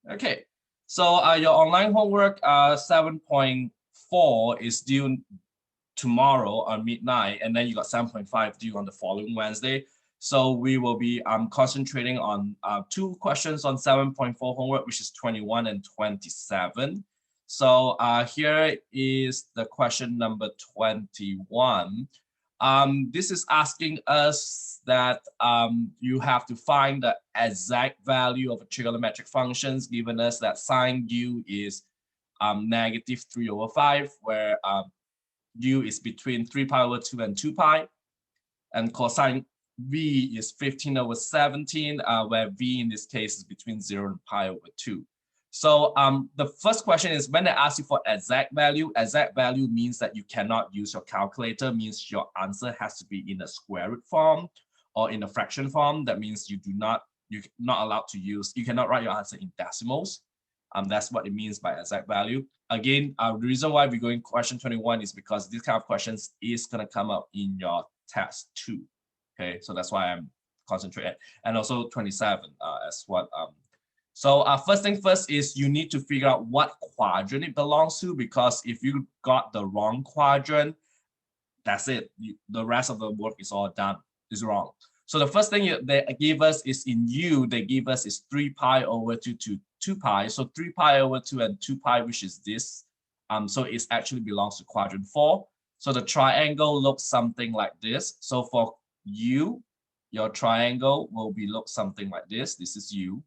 Okay, so your online homework 7.4 is due tomorrow on midnight, and then you got 7.5 due on the following Wednesday. So we will be concentrating on two questions on 7.4 homework, which is 21 and 27. So here is the question number 21. This is asking us that you have to find the exact value of a trigonometric functions, given us that sine u is -3/5, where u is between 3 pi over 2 and 2 pi, and cosine v is 15/17, where v in this case is between 0 and pi over 2. So the first question is, when they ask you for exact value means that you cannot use your calculator, means your answer has to be in a square root form or in a fraction form. That means you're not allowed to use, you cannot write your answer in decimals. That's what it means by exact value. Again, the reason why we're going question 21 is because this kind of questions is going to come up in your test too. Okay, so that's why I'm concentrating. And also 27 as what. So first thing first is you need to figure out what quadrant it belongs to, because if you got the wrong quadrant, that's it. The rest of the work is all done. It's wrong. So the first thing they give us is in u, they give us is 3 pi over 2 to 2 pi. So 3 pi over 2 and 2 pi, which is this. So it actually belongs to quadrant 4. So the triangle looks something like this. So for u, your triangle will be look something like this. This is u.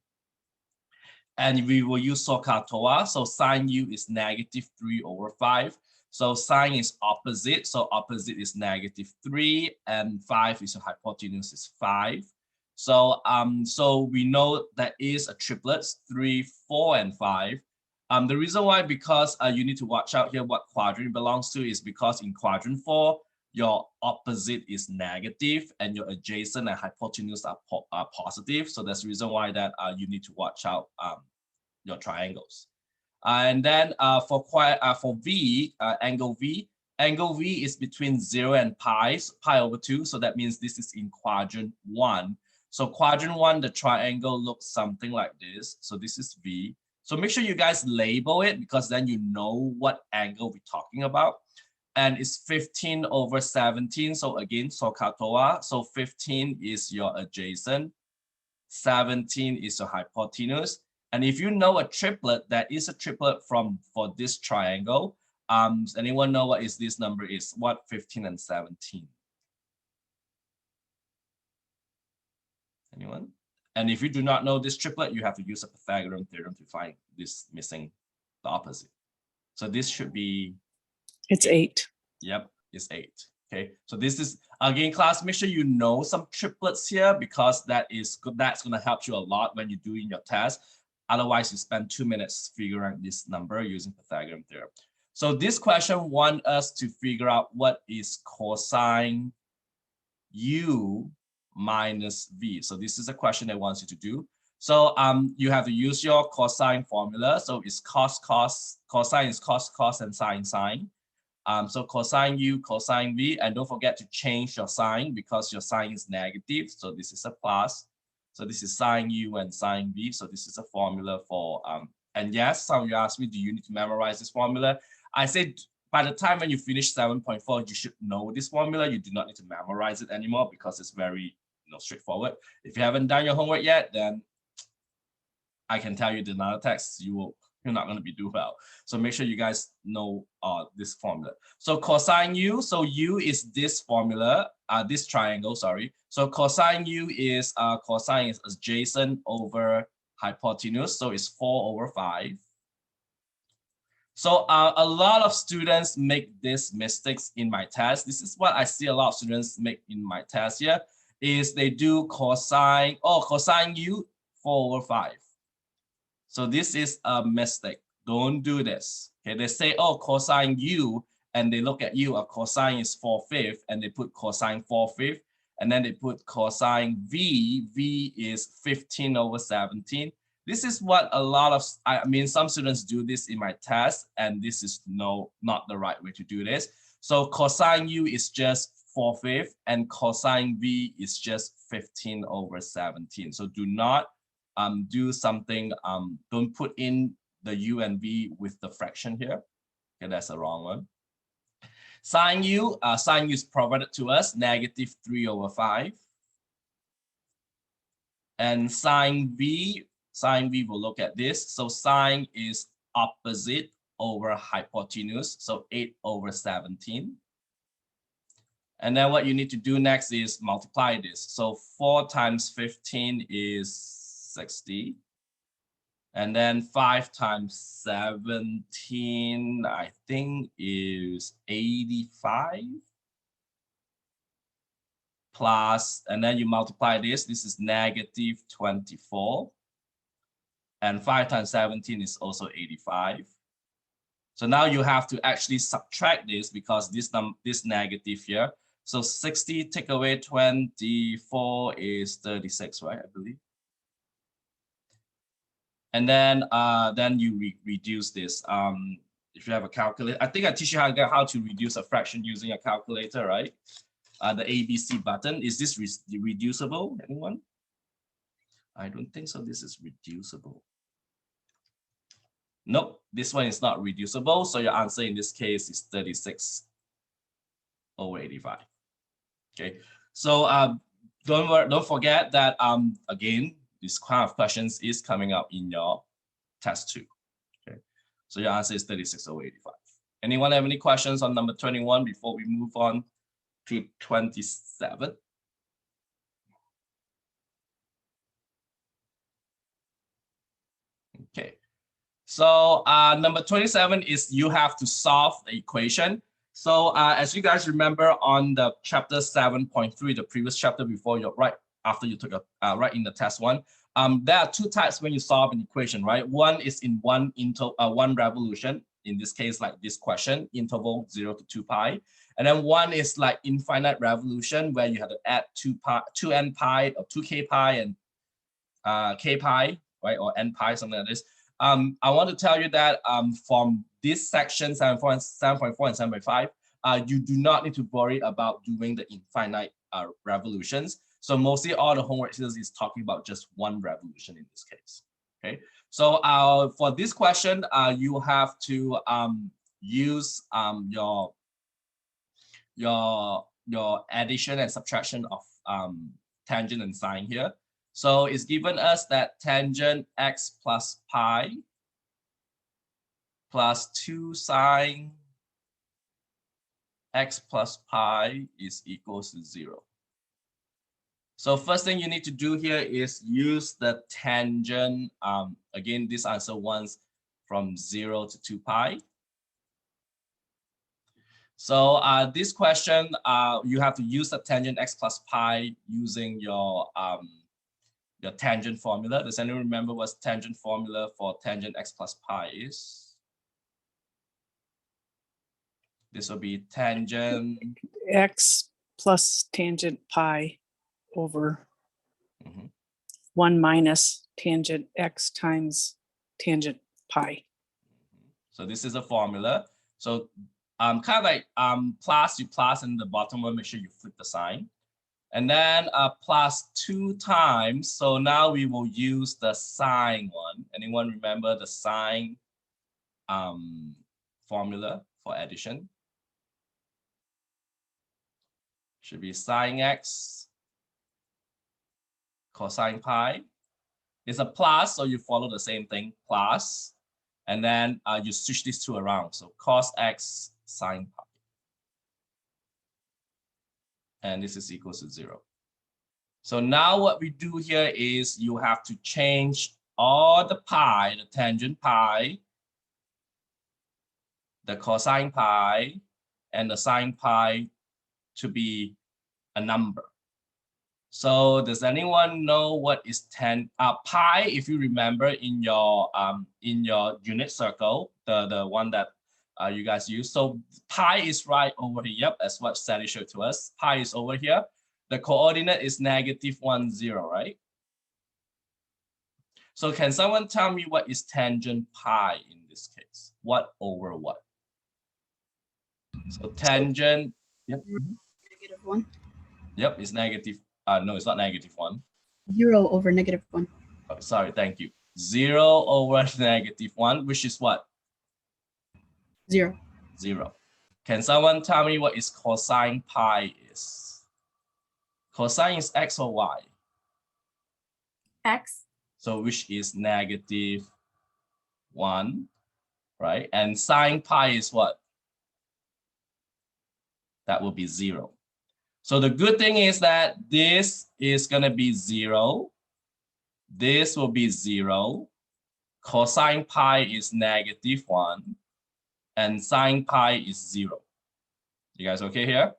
And we will use SOHCAHTOA. So sine u is -3/5. So sine is opposite. So opposite is -3, and 5 is your hypotenuse is 5. So so we know that is a triplet, 3, 4, and 5. The reason why, because you need to watch out here what quadrant it belongs to, is because in quadrant 4, your opposite is negative and your adjacent and hypotenuse are positive. So that's the reason why that you need to watch out your triangles. And then for V, angle V is between 0 and pi over 2. So that means this is in quadrant 1. So quadrant 1, the triangle looks something like this. So this is V. So make sure you guys label it, because then you know what angle we're talking about. And it's 15/17. So again, SOHCAHTOA. So 15 is your adjacent, 17 is your hypotenuse. And if you know a triplet, that is a triplet for this triangle. Anyone know what is this number is? What 15 and 17? Anyone? And if you do not know this triplet, you have to use a Pythagorean theorem to find this missing, the opposite. So this should be, it's 8. Yep, it's 8. Okay, so this is, again, class, make sure you know some triplets here, because that's going to help you a lot when you're doing your test. Otherwise, you spend 2 minutes figuring out this number using Pythagorean theorem. So this question wants us to figure out what is cosine u minus v. So this is a question they want you to do. So you have to use your cosine formula. So it's cosine is cos, and sine. So cosine u, cosine v, and don't forget to change your sign, because your sign is negative. So this is a plus. So this is sine u and sine v. So this is a formula for, and yes, some of you asked me, do you need to memorize this formula? I said, by the time when you finish 7.4, you should know this formula. You do not need to memorize it anymore, because it's very straightforward. If you haven't done your homework yet, then I can tell you the another text, you're not going to be doing well. So make sure you guys know this formula. So cosine u, so u is this formula, this triangle, sorry. So cosine u is cosine is adjacent over hypotenuse, so it's 4/5. So a lot of students make these mistakes in my test. This is what I see a lot of students make in my test here, is they do cosine u 4/5. So this is a mistake. Don't do this. Okay, they say, oh, cosine u, and they look at u, a cosine is 4/5, and they put cosine 4/5, and then they put cosine v, v is 15/17. This is what a lot of, some students do this in my test, and this is not the right way to do this. So cosine u is just 4/5, and cosine v is just 15/17. So do not do something, don't put in the u and v with the fraction here. Okay, that's the wrong one. Sine u is provided to us, -3/5. And sine v we'll look at this. So sine is opposite over hypotenuse, so 8/17. And then what you need to do next is multiply this. So 4 times 15 is 60. And then 5 times 17, I think, is 85. Plus, and then you multiply this. This is -24. And 5 times 17 is also 85. So now you have to actually subtract this because this negative here. So 60 take away 24 is 36, right? I believe. And then you reduce this. If you have a calculator, I think I teach you how to reduce a fraction using a calculator, right? The ABC button. Is this reducible? Anyone? I don't think so. This is reducible. Nope, this one is not reducible. So your answer in this case is 36/85. Okay, so don't forget that again, this kind of questions is coming up in your test 2. Okay, so your answer is 36/85. Anyone have any questions on number 21 before we move on to 27? Okay. So number 27 is you have to solve the equation. So as you guys remember on the chapter 7.3, the previous chapter before you right after you took a right in the test 1, there are 2 types when you solve an equation, right? One is in one revolution. In this case, like this question, interval 0 to 2 pi, and then one is like infinite revolution where you have to add 2n pi or 2k pi and k pi, right, or n pi, something like this. I want to tell you that from this section 7.4 and 7.5, you do not need to worry about doing the infinite revolutions. So mostly all the homework is talking about just one revolution in this case. Okay, so for this question, you have to use your addition and subtraction of tangent and sine here. So it's given us that tangent x plus pi plus 2 sine x plus pi is equals to 0. So first thing you need to do here is use the tangent. Again, this answer runs from 0 to 2 pi. So this question, you have to use the tangent x plus pi using your tangent formula. Does anyone remember what tangent formula for tangent x plus pi is? This will be tangent x plus tangent pi over 1 minus tangent x times tangent pi. So this is a formula. So kind of like plus, you plus in the bottom one, make sure you flip the sign. And then plus 2 times. So now we will use the sine one. Anyone remember the sine formula for addition? Should be sine x cosine pi. It's a plus, so you follow the same thing, plus. And then you switch these two around. So cos x sine pi. And this is equals to 0. So now what we do here is you have to change all the pi, the tangent pi, the cosine pi, and the sine pi to be a number. So does anyone know what is pi? If you remember in your unit circle, the one that you guys use. So pi is right over here. Yep, that's what Sally showed to us. Pi is over here. The coordinate is -1, 0, right? So can someone tell me what is tangent pi in this case? What over what? So tangent, yep. -1. Yep, it's negative. No, it's not -1. 0 over -1. Oh, sorry, thank you. 0 over -1, which is what? 0. 0. Can someone tell me what is cosine pi is? Cosine is x or y? X. So which is -1, right? And sine pi is what? That will be 0. So the good thing is that this is going to be 0. This will be 0. Cosine pi is -1. And sine pi is 0. You guys okay here?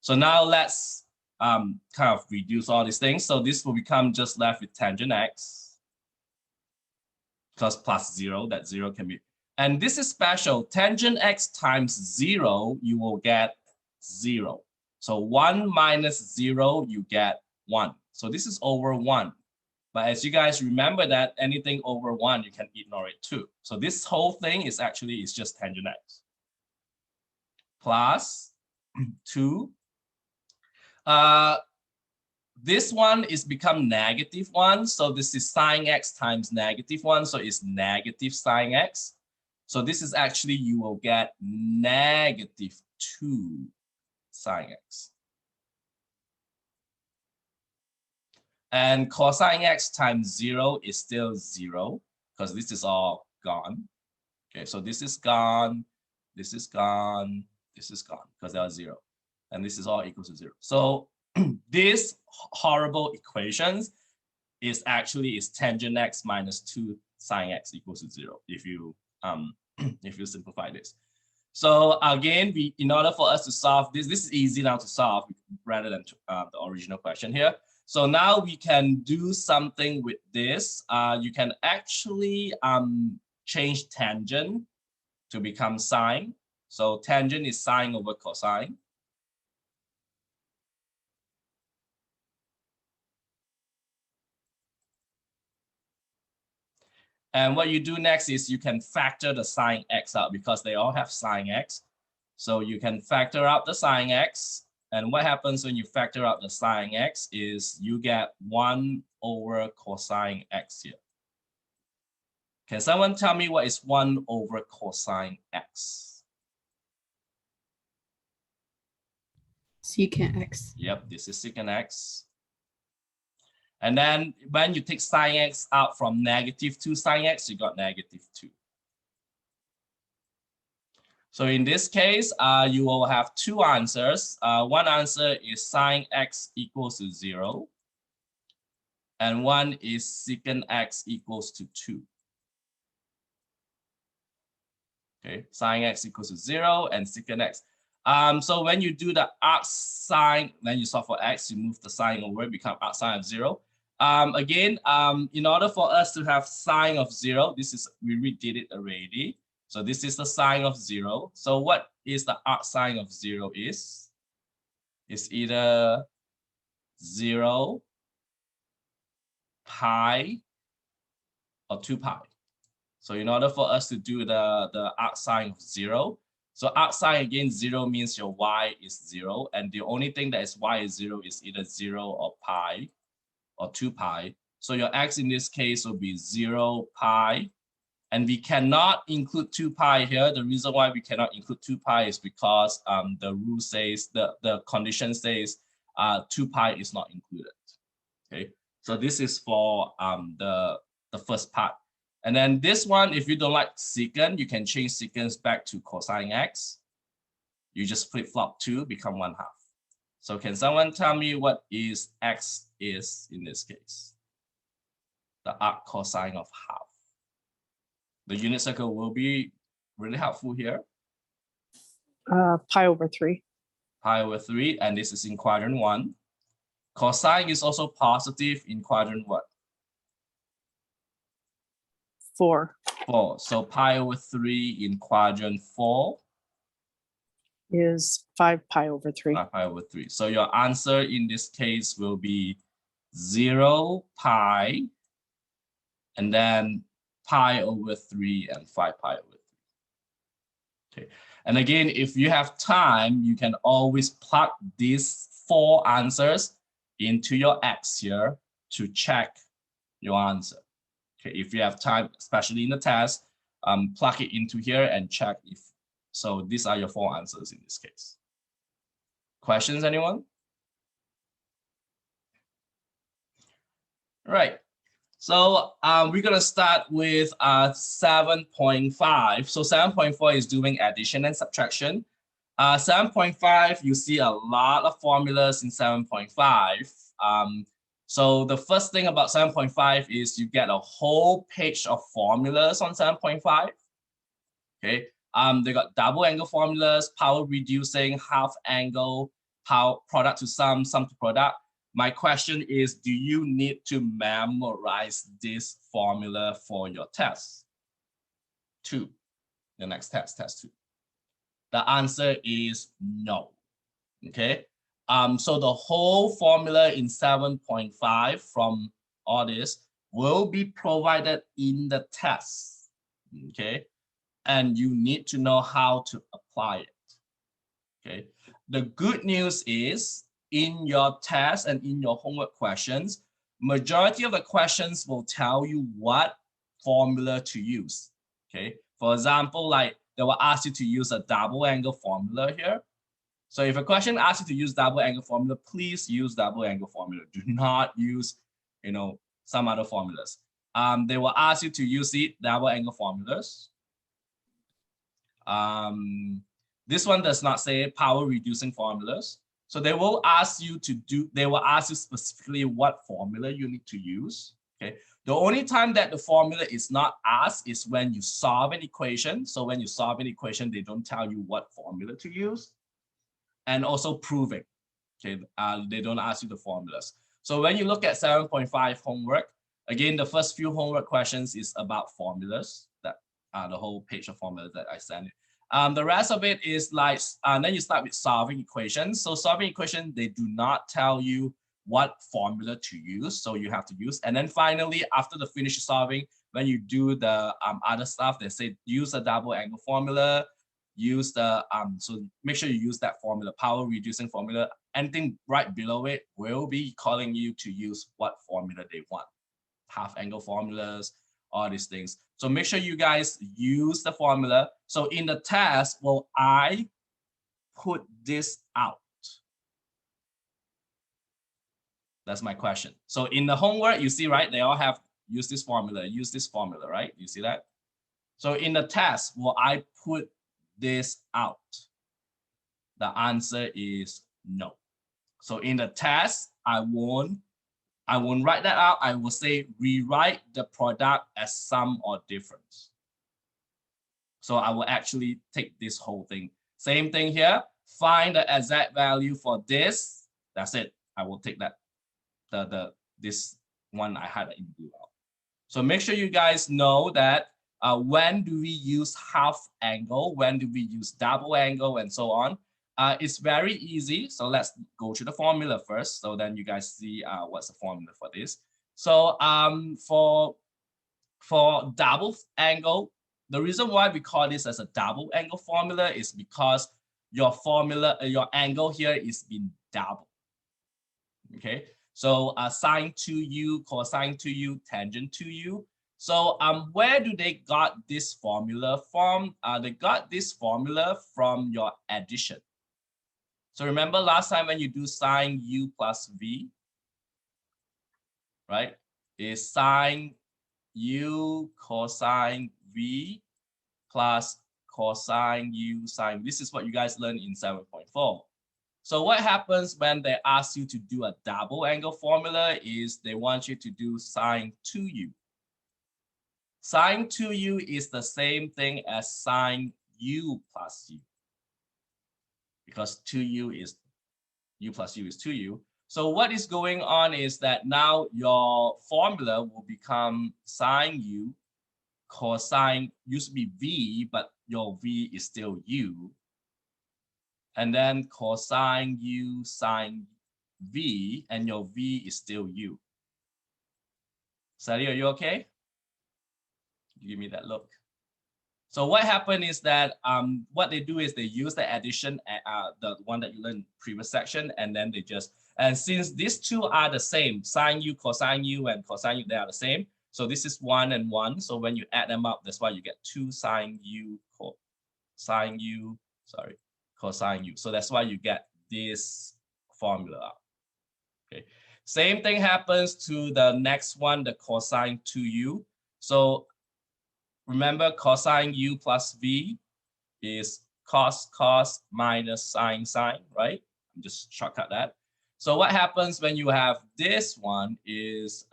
So now let's kind of reduce all these things. So this will become just left with tangent x. Because plus 0, that 0 can be. And this is special. Tangent x times 0, you will get 0. So 1 minus 0, you get 1. So this is over 1. But as you guys remember that anything over 1, you can ignore it too. So this whole thing is actually is just tangent x. Plus 2. This one is become -1. So this is sine x times -1. So it's negative sine x. So this is actually, you will get -2 sine x. And cosine x times 0 is still 0 because this is all gone. Okay, so this is gone, this is gone, this is gone because they are 0. And this is all equals to 0. So this horrible equations is actually tangent x minus 2 sine x equals to 0 if you simplify this. So again, in order for us to solve this is easy now to solve rather than the original question here. So now we can do something with this. You can actually change tangent to become sine. So tangent is sine over cosine. And what you do next is you can factor the sine x out because they all have sine x. So you can factor out the sine x. And what happens when you factor out the sine x is you get 1 over cosine x here. Can someone tell me what is 1 over cosine x? Secant x. Yep, this is secant x. And then when you take sine x out from -2 sine x, you got -2. So in this case, you will have 2 answers. One answer is sine x equals to 0. And one is secant x equals to 2. Okay, sine x equals to 0 and secant x. So when you do the arc sine, then you solve for x, you move the sine over, become arc sine of 0. Again, in order for us to have sine of 0, we redid it already. So this is the sine of 0. So what is the arc sine of 0 is? It's either 0, pi, or 2 pi. So in order for us to do the arc sine of 0, so arc sine again, 0 means your y is 0. And the only thing that is y is 0 is either 0 or pi or 2 pi. So your x in this case will be 0 pi. And we cannot include 2 pi here. The reason why we cannot include 2 pi is because the rule says, the condition says 2 pi is not included. Okay, so this is for the first part. And then this one, if you don't like secant, you can change secants back to cosine x. You just flip-flop 2, become 1/2. So can someone tell me what is x is in this case? The arc cosine of half. The unit circle will be really helpful here. Pi over 3. Pi over 3, and this is in quadrant 1. Cosine is also positive in quadrant what? 4 4. So pi over 3 in quadrant 4 is 5 pi over 3. 5 pi over 3. So your answer in this case will be 0 pi, and then pi over 3 and 5 pi over 3. Okay. And again, if you have time, you can always plug these 4 answers into your x here to check your answer. Okay, if you have time, especially in the test, plug it into here and check if, so these are your 4 answers in this case. Questions, anyone? Right. So we're gonna start with 7.5. So 7.4 is doing addition and subtraction. 7.5, you see a lot of formulas in 7.5. So the first thing about 7.5 is you get a whole page of formulas on 7.5. Okay. They got double angle formulas, power reducing, half angle, power product to sum, sum to product. My question is, do you need to memorize this formula for your test? 2, the next test, test 2. The answer is no. Okay. So the whole formula in 7.5 from all this will be provided in the test. Okay. And you need to know how to apply it. Okay. The good news is in your test and in your homework questions, majority of the questions will tell you what formula to use. Okay. For example, like they will ask you to use a double angle formula here. So if a question asks you to use double angle formula, please use double angle formula. Do not use, some other formulas. They will ask you to use double angle formulas. This one does not say power reducing formulas. So they will ask you specifically what formula you need to use. Okay. The only time that the formula is not asked is when you solve an equation. So when you solve an equation, they don't tell you what formula to use. And also proving. Okay. They don't ask you the formulas. So when you look at 7.5 homework, again, the first few homework questions is about formulas, that the whole page of formulas that I sent you. The rest of it is like, then you start with solving equations. So solving equation, they do not tell you what formula to use, so you have to use. And then finally, after the finish solving, when you do the other stuff, they say use a double angle formula, use the, so make sure you use that formula, power reducing formula. Anything right below it will be calling you to use what formula they want. Half angle formulas, all these things. So make sure you guys use the formula. So in the test, will I put this out? That's my question. So in the homework, you see, right? They all have use this formula, right? You see that? So in the test, will I put this out? The answer is no. So in the test, I won't write that out. I will say rewrite the product as sum or difference. So I will actually take this whole thing. Same thing here. Find the exact value for this. That's it. I will take that. This one I had in blue out. So make sure you guys know that when do we use half angle, when do we use double angle, and so on. It's very easy. So let's go to the formula first. So then you guys see what's the formula for this. So for double angle, the reason why we call this as a double angle formula is because your formula, your angle here is being doubled. Okay. So sine 2u, cosine 2u, tangent 2u. So where do they got this formula from? They got this formula from your addition. So remember last time when you do sine u plus v, right? Is sine u cosine v plus cosine u sine. This is what you guys learned in 7.4. So what happens when they ask you to do a double angle formula is they want you to do sine 2u. Sine 2u is the same thing as sine u plus u, because 2u is u plus u is 2u. So what is going on is that now your formula will become sine u, cosine used to be v, but your v is still u. And then cosine u sine v, and your v is still u. Sally, are you okay? Give me that look. So what happened is that what they do is they use the addition, the one that you learned in previous section, and then they just And since these two are the same, sine u, cosine u, and cosine u, they are the same. So this is 1 and 1. So when you add them up, that's why you get 2 sine u, cosine u, cosine u. So that's why you get this formula. Okay. Same thing happens to the next one, the cosine 2u. So remember, cosine u plus v is cos minus sine, right? Just shortcut that. So what happens when you have this one is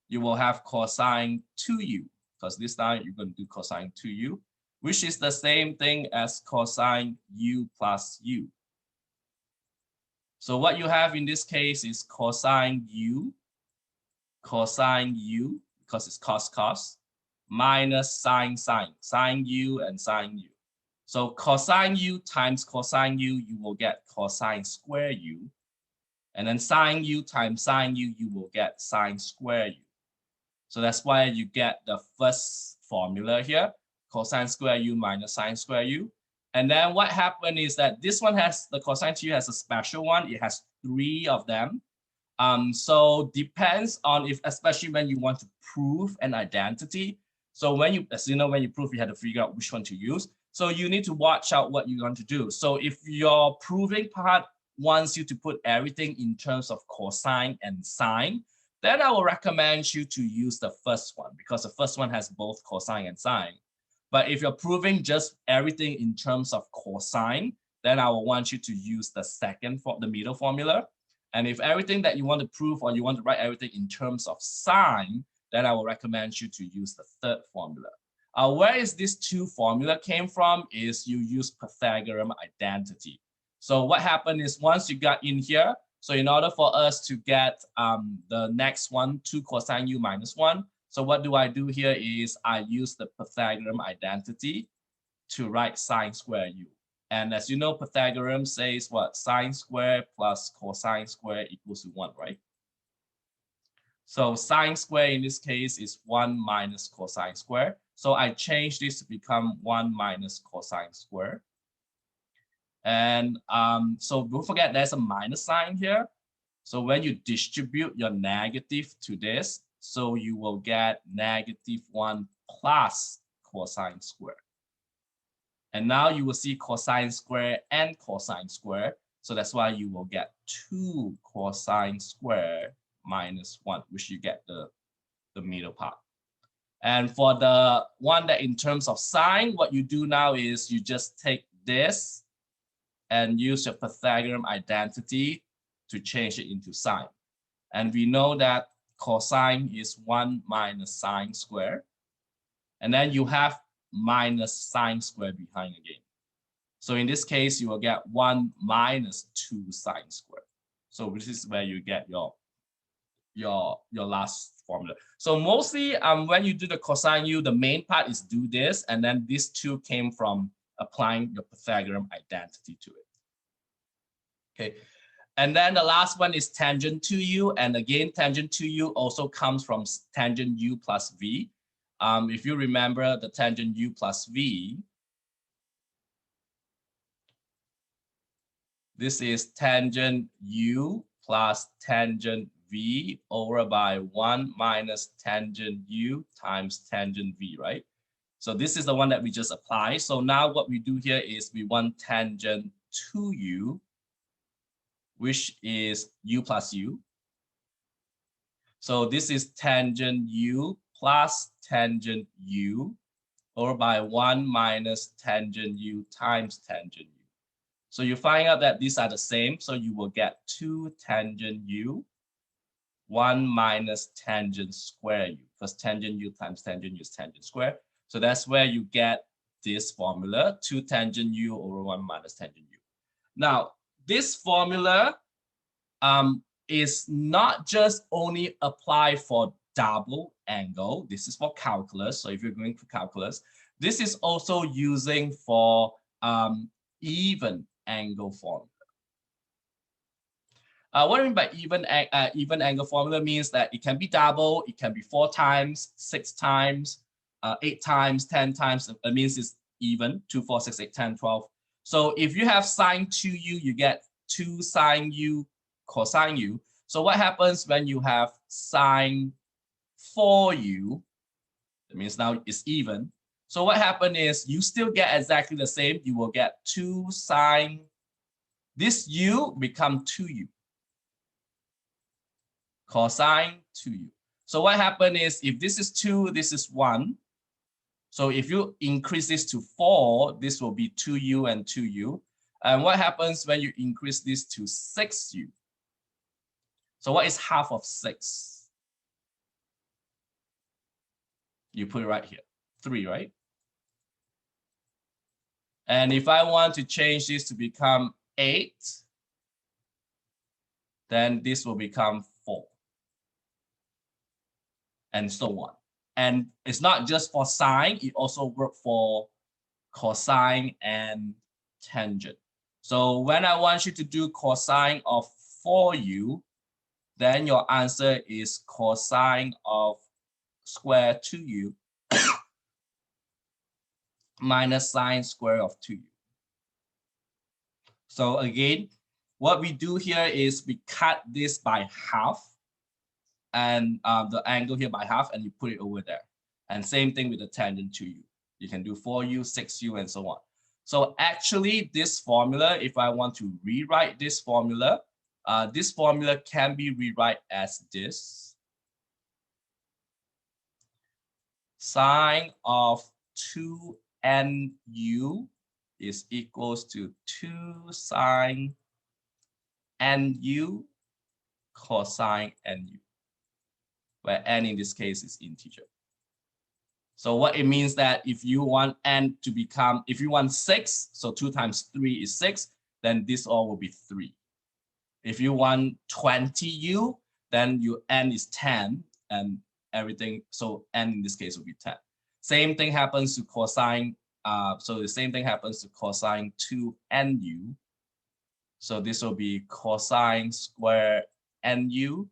you will have cosine 2u, because this time you're going to do cosine 2u, which is the same thing as cosine u plus u. So what you have in this case is cosine u, because it's cos, minus sine u and sine u. So cosine u times cosine u, you will get cosine square u. And then sine u times sine u, you will get sine square u. So that's why you get the first formula here, cosine square u minus sine square u. And then what happened is that this one has, the cosine 2u has a special one. It has 3 of them. So depends on if, especially when you want to prove an identity. So when you, as you know, when you prove, you have to figure out which one to use. So you need to watch out what you want to do. So if your proving part wants you to put everything in terms of cosine and sine, then I will recommend you to use the first one, because the first one has both cosine and sine. But if you're proving just everything in terms of cosine, then I will want you to use the second, the middle formula. And if everything that you want to prove, or you want to write everything in terms of sine, then I will recommend you to use the third formula. Where is this 2 formula came from is you use Pythagorean identity. So what happened is once you got in here, so in order for us to get the next one, 2 cosine u minus 1, so what do I do here is I use the Pythagorean identity to write sine square u. And as you know, Pythagorean says what? Sine square plus cosine square equals to 1, right? So sine square in this case is 1 minus cosine square. So I change this to become 1 minus cosine square. And so don't forget there's a minus sign here. So when you distribute your negative to this, so you will get -1 plus cosine square. And now you will see cosine square and cosine square. So that's why you will get 2 cosine square minus 1, which you get the middle part. And for the one that in terms of sine, what you do now is you just take this and use your Pythagorean identity to change it into sine. And we know that cosine is 1 minus sine square. And then you have minus sine square behind again. So in this case, you will get 1 minus 2 sine square. So this is where you get your last formula. So mostly when you do the cosine u, the main part is do this, and then these 2 came from applying your Pythagorean identity to it. Okay, and then the last one is tangent 2u, and again tangent 2u also comes from tangent u plus v. If you remember the tangent u plus v, this is tangent u plus tangent v over by 1 minus tangent u times tangent v, right? So this is the one that we just applied. So now what we do here is we want tangent 2u, which is u plus u. So this is tangent u plus tangent u over by 1 minus tangent u times tangent u. So you find out that these are the same. So you will get 2 tangent u, 1 minus tangent square u, because tangent u times tangent u is tangent square. So that's where you get this formula, 2 tangent u over 1 minus tangent u. Now, this formula is not just only applied for double angle. This is for calculus. So if you're going for calculus, this is also using for even angle formula. What I mean by even angle formula means that it can be double, it can be 4 times, 6 times, 8 times, 10 times. It means it's even 2, 4, 6, 8, 10, 12. So if you have sine 2u, you get 2 sine u cosine u. So what happens when you have sine 4u? That means now it's even. So what happened is you still get exactly the same. You will get 2 sine, this u become 2u. Cosine 2u. So what happened is if this is 2, this is 1. So if you increase this to 4, this will be 2u and 2u. And what happens when you increase this to 6u? So what is half of 6? You put it right here, 3, right? And if I want to change this to become 8, then this will become 4. And so on. And it's not just for sine, it also works for cosine and tangent. So when I want you to do cosine of 4u, then your answer is cosine of square 2u minus sine square of 2u. So again, what we do here is we cut this by half and the angle here by half, and you put it over there. And same thing with the tangent to u. You can do 4u, 6u, and so on. So actually, this formula, if I want to rewrite this formula can be rewrite as this. Sine of 2nu is equals to 2 sine nu cosine nu, where n in this case is integer. So what it means that if you want n to become, if you want 6, so 2 times 3 is 6, then this all will be 3. If you want 20u, then your n is 10 and everything, so n in this case will be 10. Same thing happens to cosine, so the same thing happens to cosine 2nu. So this will be cosine square nu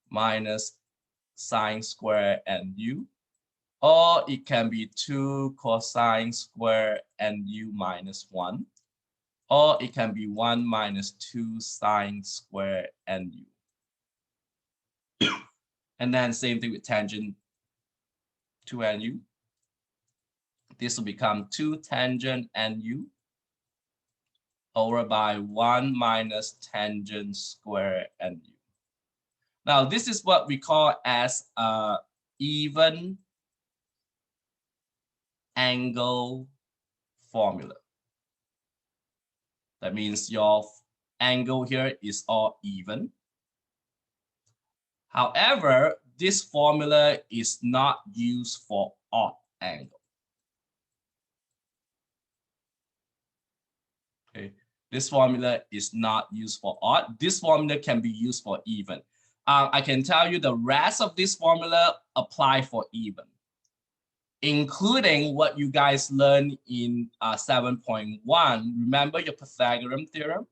minus sine square nu. Or it can be 2 cosine square nu minus 1. Or it can be 1 minus 2 sine square nu. And then same thing with tangent 2nu. This will become 2 tangent nu over by 1 minus tangent square nu. Now this is what we call as a even angle formula. That means your angle here is all even. However, this formula is not used for odd angle. Okay, this formula is not used for odd. This formula can be used for even. I can tell you the rest of this formula apply for even, including what you guys learned in 7.1. Remember your Pythagorean theorem?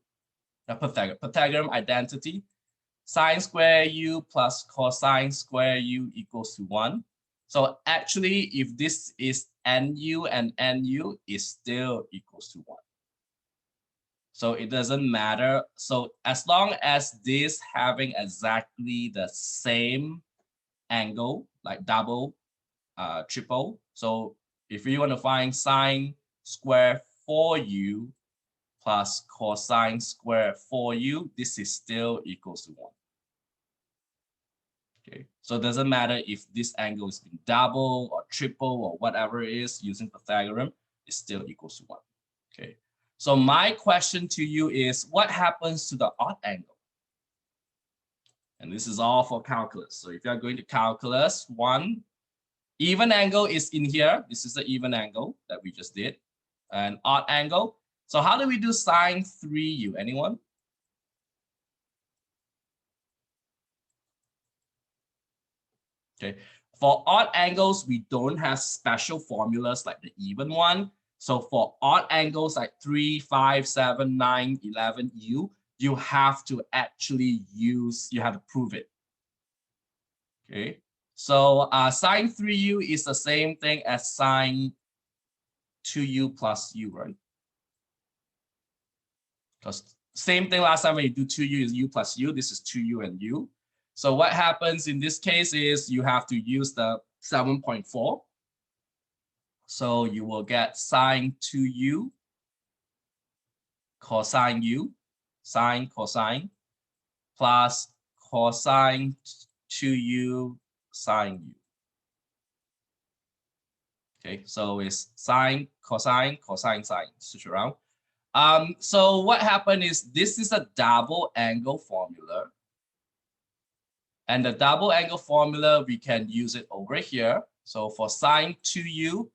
The Pythagorean identity. Sine square u plus cosine square u equals to 1. So actually, if this is nu and nu, is still equals to 1. So it doesn't matter. So as long as this having exactly the same angle, like double, triple. So if you want to find sine square 4u plus cosine square 4u, this is still equals to 1. Okay, so it doesn't matter if this angle is been double or triple or whatever it is using Pythagorean, it's still equals to 1. Okay, so my question to you is, what happens to the odd angle? And this is all for calculus. So if you're going to calculus 1, even angle is in here. This is the even angle that we just did. And odd angle. So how do we do sine 3u? Anyone? Okay. For odd angles, we don't have special formulas like the even one. So for odd angles like 3, 5, 7, 9, 11u, you have to actually use, you have to prove it. Okay. So sine 3u is the same thing as sine 2u plus u, right? Because Same thing last time when you do 2u is u plus u. This is 2u and u. So what happens in this case is you have to use the 7.4. So you will get sine 2u, cosine u, sine cosine, plus cosine 2u, sine u. Okay, so it's sine, cosine, cosine, sine, switch around. So what happened is this is a double angle formula. And the double angle formula, we can use it over here. So for sine 2u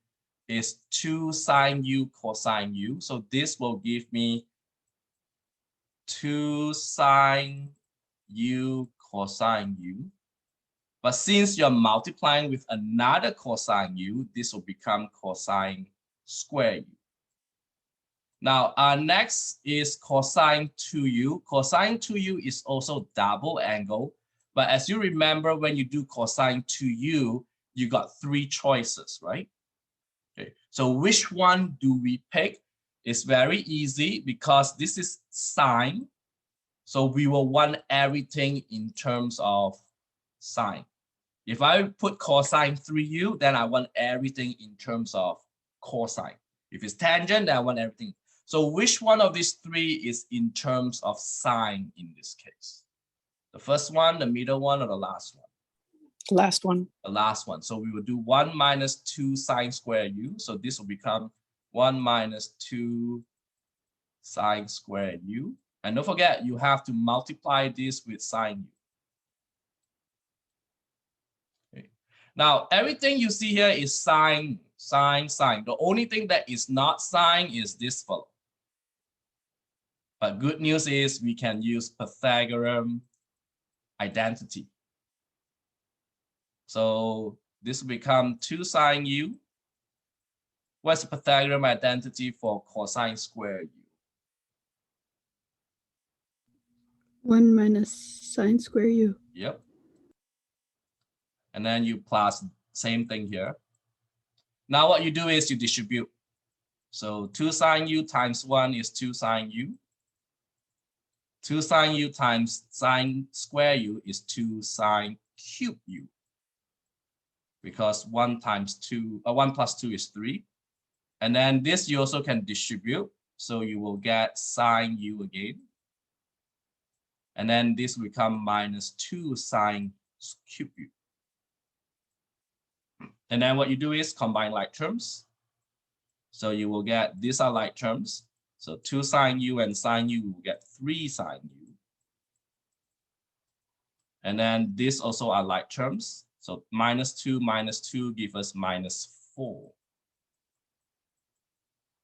is 2 sine u cosine u. So this will give me 2 sine u cosine u. But since you're multiplying with another cosine u, this will become cosine square u. Now, next is cosine 2u. Cosine 2u is also double angle. But as you remember, when you do cosine 2u, you got 3 choices, right? Okay. So which one do we pick? It's very easy because this is sine. So we will want everything in terms of sine. If I put cosine 3u, then I want everything in terms of cosine. If it's tangent, then I want everything. So which one of these 3 is in terms of sine in this case? The first one, the middle one, or the last one? The last one. The last one. So we will do 1 minus 2 sine square u. So this will become 1 minus 2 sine square u. And don't forget, you have to multiply this with sine u. Okay. Now, everything you see here is sine, sine, sine. The only thing that is not sine is this fellow. But good news is we can use Pythagorean identity. So this will become 2 sine u. What's the Pythagorean identity for cosine square u? 1 minus sine square u. Yep. And then you plus same thing here. Now what you do is you distribute. So 2 sine u times 1 is 2 sine u. 2 sine u times sine square u is 2 sine cube u. Because 1 plus 2 is 3. And then this you also can distribute. So you will get sine u again. And then this will become minus 2 sine cube u. And then what you do is combine like terms. So you will get, these are like terms. So 2 sine u and sine u will get 3 sine u. And then this also are like terms. So minus 2 give us minus 4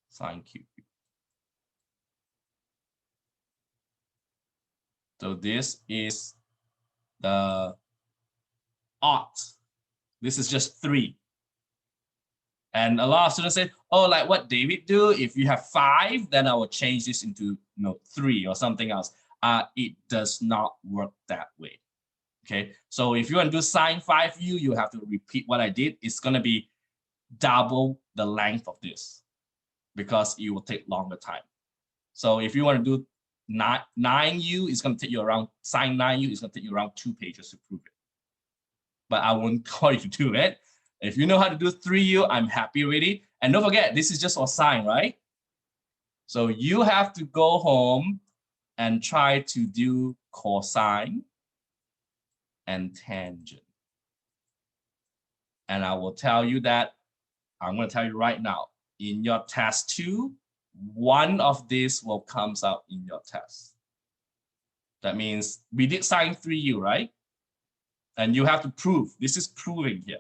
sine cube u. So this is the odd. This is just 3. And a lot of students say, oh, like what David do, if you have 5, then I will change this into 3 or something else. It does not work that way. Okay, so if you want to do sine 5u, you have to repeat what I did. It's going to be double the length of this because it will take longer time. So if you want to do 9u, it's going to take you around, sine 9u is going to take you around 2 pages to prove it. But I won't call you to do it. If you know how to do 3u, I'm happy already. And don't forget, this is just for sine, right? So you have to go home and try to do cosine and tangent. And I will tell you that, I'm going to tell you right now, in your test 2, one of these will come out in your test. That means we did sine 3u, right? And you have to prove, this is proving here.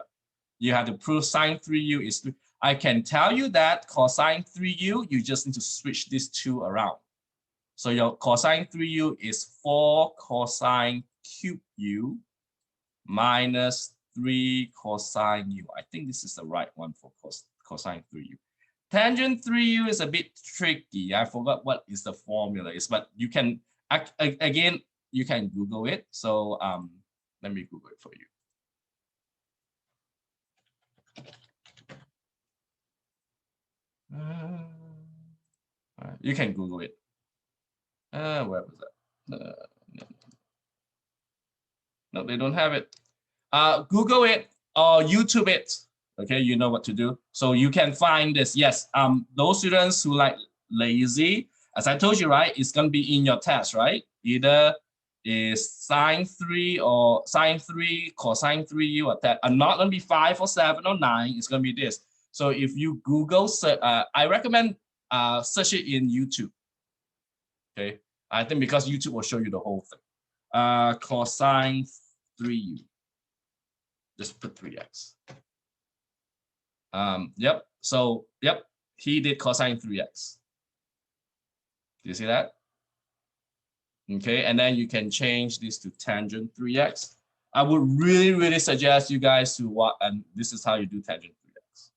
You have to prove sine 3u is 3. I can tell you that cosine 3u, you just need to switch these 2 around. So your cosine 3u is 4 cosine cube u minus 3 cosine u. I think this is the right one for cosine 3u. Tangent 3u is a bit tricky. I forgot what is the formula is, but you can, again, you can Google it. So let me Google it for you. You can Google it. Where was that? No, they don't have it. Google it or YouTube it. Okay, you know what to do. So you can find this. Yes, those students who like lazy, as I told you, right, it's gonna be in your test, right? Either is sine 3 or sine 3, cosine 3 or that. Are not gonna be 5 or 7 or 9. It's gonna be this. So if you Google, I recommend search it in YouTube. Okay, I think because YouTube will show you the whole thing. Cosine 3u. Just put 3x. Yep. So yep, he did cosine 3x. Do you see that? Okay, and then you can change this to tangent 3x. I would really suggest you guys to what, and this is how you do tangent 3x.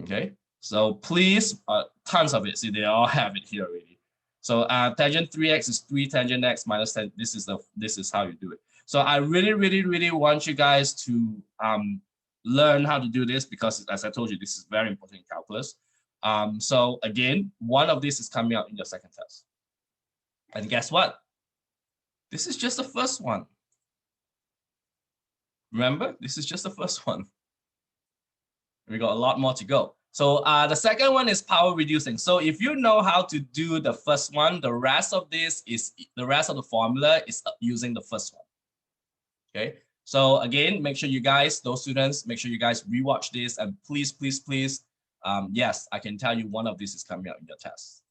Okay, so please, tons of it. See, they all have it here already. So tangent 3x is 3 tangent x minus 10. This is how you do it. So I really want you guys to learn how to do this, because as I told you, this is very important in calculus. So again, one of these is coming out in your second test. And guess what? This is just the first one. Remember, this is just the first one. We got a lot more to go. So the second one is power reducing. So if you know how to do the first one, the rest of the formula is using the first one. Okay. So again, make sure you guys, those students, make sure you guys rewatch this, and please, yes, I can tell you one of these is coming out in your test.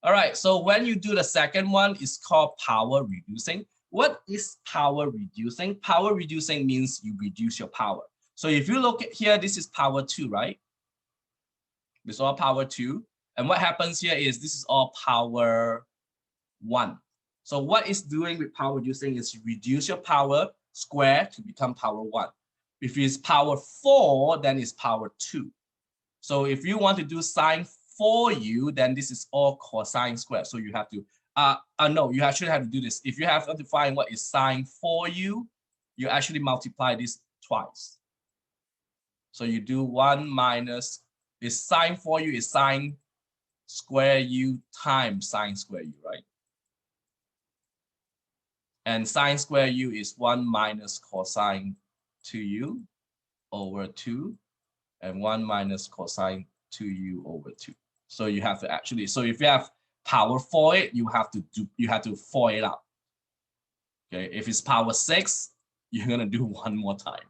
All right, so when you do the second one, it's called power reducing. What is power reducing? Power reducing means you reduce your power. So if you look at here, this is power 2, right? This is all power 2. And what happens here is this is all power 1. So what it's doing with power reducing is you reduce your power square to become power 1. If it's power 4, then it's power 2. So if you want to do sine 4u, then this is all cosine square. So you have to, no, you actually have to do this. If you have to find what is sine 4u, you actually multiply this twice. So you do 1 minus, is sine 4u is sine square u times sine square u, right? And sine square u is 1 minus cosine 2u over 2, and 1 minus cosine 2u over 2. So you have to actually, so if you have power for it, you have to 4 it out. Okay, if it's power 6, you're gonna do one more time.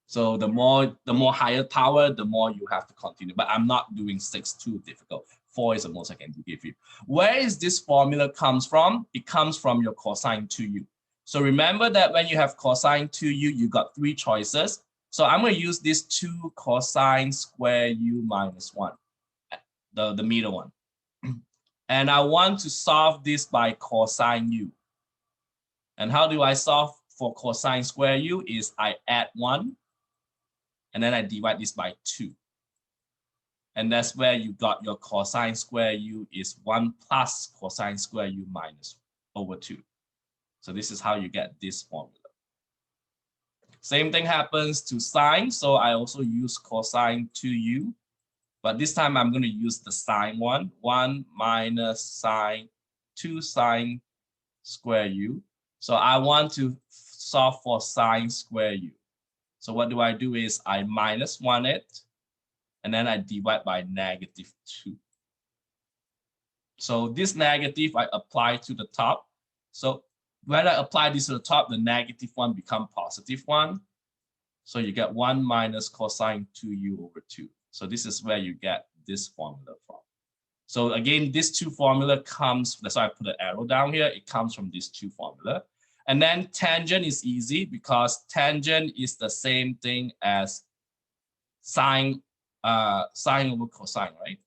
So the more higher power, the more you have to continue. But I'm not doing 6 too difficult. 4 is the most I can give you. Where is this formula comes from? It comes from your cosine 2u. So remember that when you have cosine 2u, you got 3 choices. So I'm going to use this 2 cosine square u minus 1, the middle one. And I want to solve this by cosine u. And how do I solve for cosine square u? Is I add 1, and then I divide this by 2. And that's where you got your cosine square u is 1 plus cosine square u minus over 2. So this is how you get this formula. Same thing happens to sine. So I also use cosine 2u. But this time I'm going to use the sine one. 1 minus sine 2 sine square u. So I want to solve for sine square u. So what do I do is I minus 1 it, and then I divide by negative 2. So this negative I apply to the top. So when I apply this to the top, the negative one become positive 1. So you get 1 minus cosine 2u over 2. So this is where you get this formula from. So again, this 2 formula comes, that's why I put an arrow down here. It comes from this 2 formula. And then tangent is easy because tangent is the same thing as sine over cosine, right?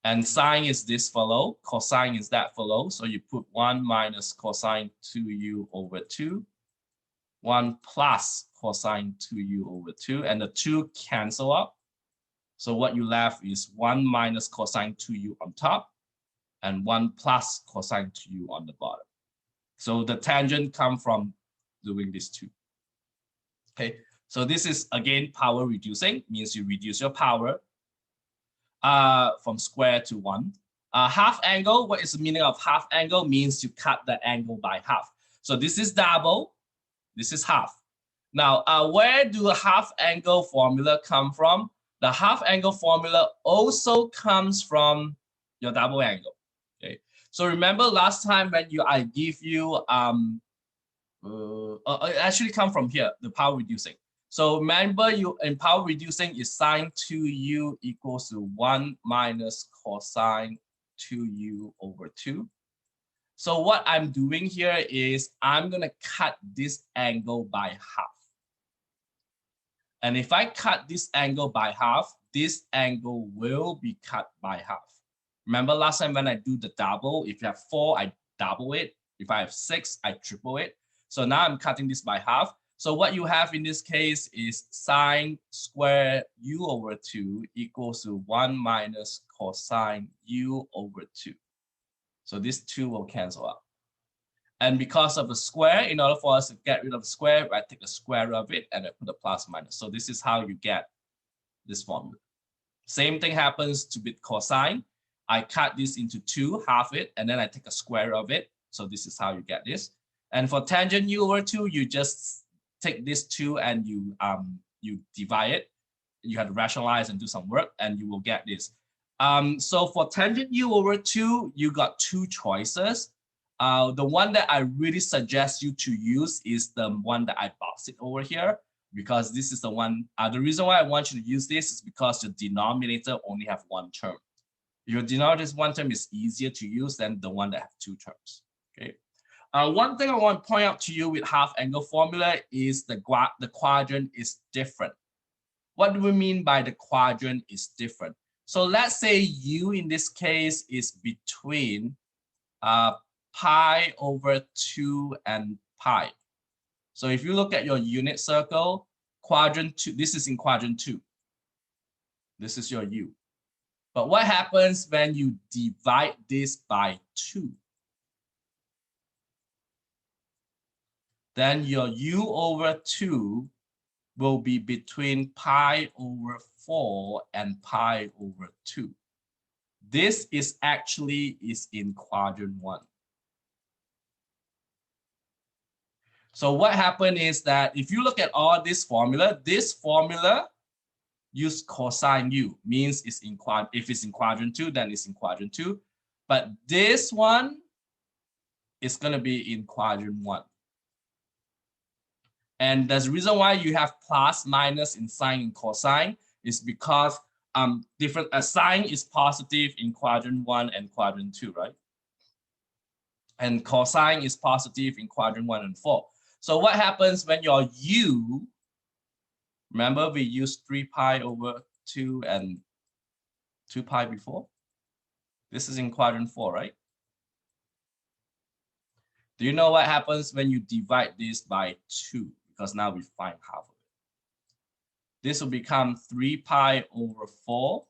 And sine is this fellow, cosine is that fellow. So you put 1 minus cosine 2u over 2, 1 plus cosine 2u over 2, and the 2 cancel out. So what you left is 1 minus cosine 2u on top, and 1 plus cosine 2u on the bottom. So the tangent comes from doing this 2. Okay, so this is again power reducing, means you reduce your power. from square to 1. Half angle, what is the meaning of half angle? Means you cut the angle by half. So this is double, this is half. Now, where do the half angle formula come from? The half angle formula also comes from your double angle. Okay. So remember last time when I give you it actually come from here, the power reducing. So remember you in power reducing is sine 2u equals to 1 minus cosine 2u over 2. So what I'm doing here is I'm going to cut this angle by half. And if I cut this angle by half, this angle will be cut by half. Remember last time when I do the double, if you have 4, I double it. If I have 6, I triple it. So now I'm cutting this by half. So what you have in this case is sine square u over 2 equals to 1 minus cosine u over 2. So this 2 will cancel out. And because of the square, in order for us to get rid of the square, I take the square of it and I put a plus minus. So this is how you get this formula. Same thing happens to with cosine. I cut this into 2, half it, and then I take a square of it. So this is how you get this. And for tangent u over 2, you just take this 2 and you divide it. You have to rationalize and do some work, and you will get this. So for tangent u over 2, you got 2 choices. The one that I really suggest you to use is the one that I boxed it over here, because this is the one. The reason why I want you to use this is because the denominator only have 1 term. If your denominator is 1 term, is easier to use than the one that have 2 terms. Okay. One thing I want to point out to you with half angle formula is the quadrant is different. What do we mean by the quadrant is different? So let's say u in this case is between pi over 2 and pi. So if you look at your unit circle, quadrant 2, this is in quadrant 2. This is your u. But what happens when you divide this by 2? Then your u over 2 will be between pi over 4 and pi over 2. This is actually in quadrant 1. So what happened is that if you look at all this formula use cosine u, means it's in if it's in quadrant 2, then it's in quadrant 2. But this one is going to be in quadrant 1. And there's a reason why you have plus, minus in sine and cosine is because sine is positive in quadrant 1 and quadrant 2, right? And cosine is positive in quadrant 1 and 4. So what happens when your u, remember we used 3 pi over 2 and 2 pi before? This is in quadrant 4, right? Do you know what happens when you divide this by 2? Because now we find half of it. This will become 3 pi over 4.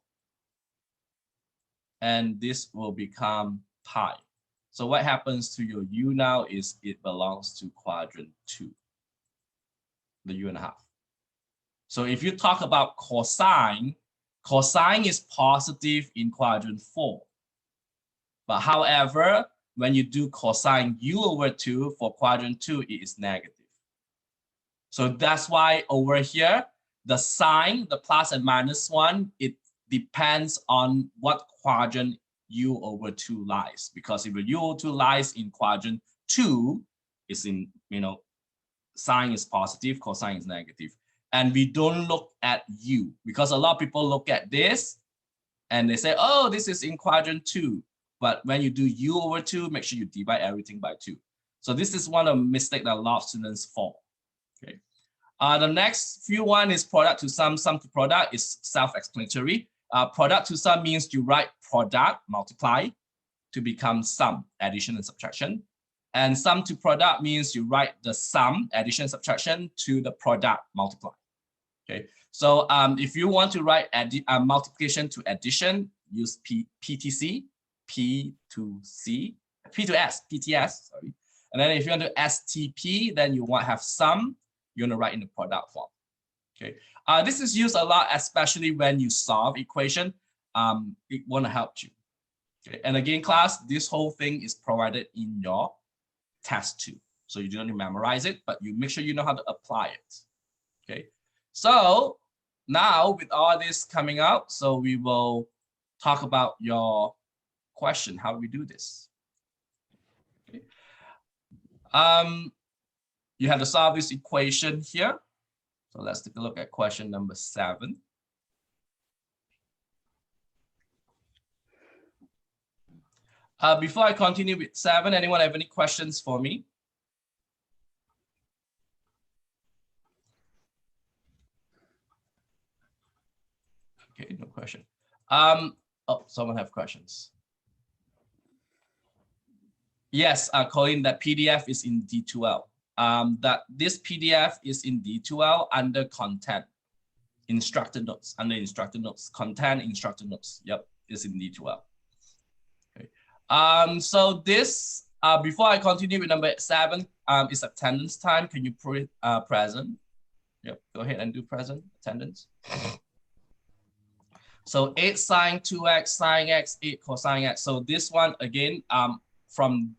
And this will become pi. So what happens to your u now is it belongs to quadrant 2, the u and a half. So if you talk about cosine, cosine is positive in quadrant 4. But however, when you do cosine u over 2 for quadrant 2, it is negative. So that's why over here, the sign, the plus and minus one, it depends on what quadrant u over 2 lies. Because if the u over 2 lies in quadrant 2, it's in, sine is positive, cosine is negative. And we don't look at u, because a lot of people look at this and they say, oh, this is in quadrant 2. But when you do u over 2, make sure you divide everything by 2. So this is one of the mistakes that a lot of students fall. Okay. The next few one is product to sum. Sum to product is self-explanatory. Product to sum means you write product, multiply, to become sum, addition and subtraction. And sum to product means you write the sum, addition, subtraction, to the product, multiply. Okay. So if you want to write multiplication to addition, use PTC, P to S, PTS, sorry. And then if you want to STP, then you want to have sum, you're going to write in the product form. Okay. This is used a lot, especially when you solve equation. it won't help you. Okay. And again, class, this whole thing is provided in your test too. So you don't memorize it, but you make sure you know how to apply it. Okay. So now with all this coming out, so we will talk about your question. How do we do this? Okay. You have to solve this equation here. So let's take a look at question number 7. Before I continue with 7, anyone have any questions for me? Okay, no question. Oh, someone have questions. Yes, Colin, that PDF is in D2L. That this PDF is in D2L under content, instructor notes, under instructor notes, content, instructor notes. Yep, it's in D2L. Okay. So this, before I continue with number 7, is attendance time. Can you put present? Yep, go ahead and do present attendance. So 8 sine 2x sine x, 8 cosine x. So this one again, from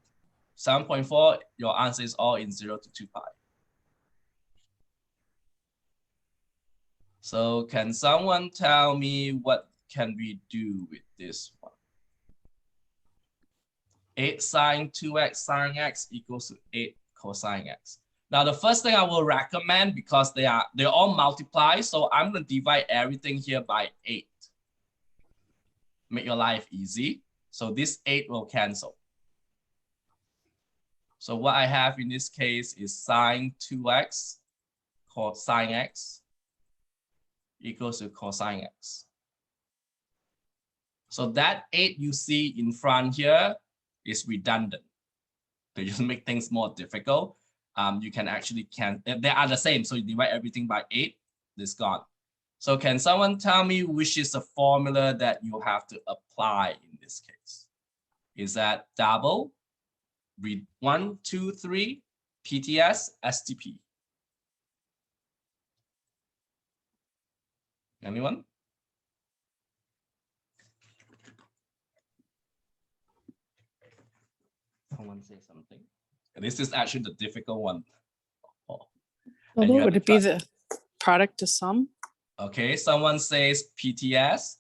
7.4, your answer is all in 0 to 2 pi. So can someone tell me what can we do with this one? 8 sine 2x sine x equals to 8 cosine x. Now the first thing I will recommend, because they're all multiply, so I'm going to divide everything here by 8. Make your life easy. So this 8 will cancel. So what I have in this case is sine 2x cosine x equals to cosine x. So that 8 you see in front here is redundant. They just make things more difficult. You can actually they are the same. So you divide everything by 8, this gone. So can someone tell me which is the formula that you have to apply in this case? Is that double, read 1, 2, 3, PTS, STP? Anyone? Someone say something. This is actually the difficult one. Oh. Double, would it be the product to sum? Okay, someone says PTS,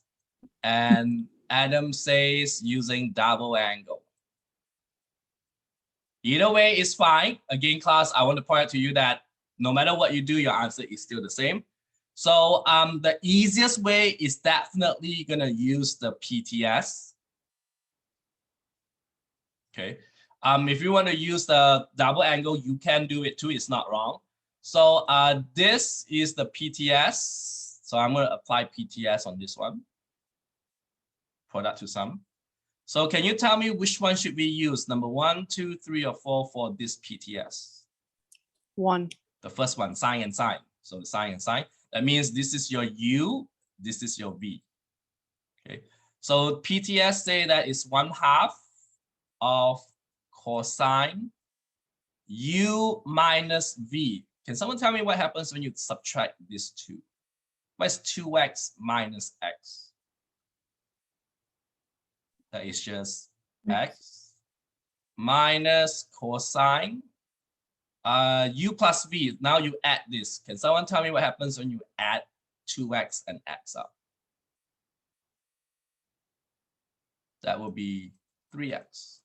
and Adam says using double angle. Either way is fine. Again, class, I want to point out to you that no matter what you do, your answer is still the same. So the easiest way is definitely going to use the PTS. Okay. If you want to use the double angle, you can do it too. It's not wrong. So this is the PTS. So I'm going to apply PTS on this one. Product to sum. So can you tell me which one should we use? Number 1, 2, 3, or 4 for this PTS? 1. The first one, sine and sine. So sine and sine. That means this is your U, this is your V. Okay. So PTS say that is 1/2 of cosine U minus V. Can someone tell me what happens when you subtract these two? What's 2x minus x? That is just x minus cosine U plus V. Now you add this. Can someone tell me what happens when you add 2x and x up? That will be 3x.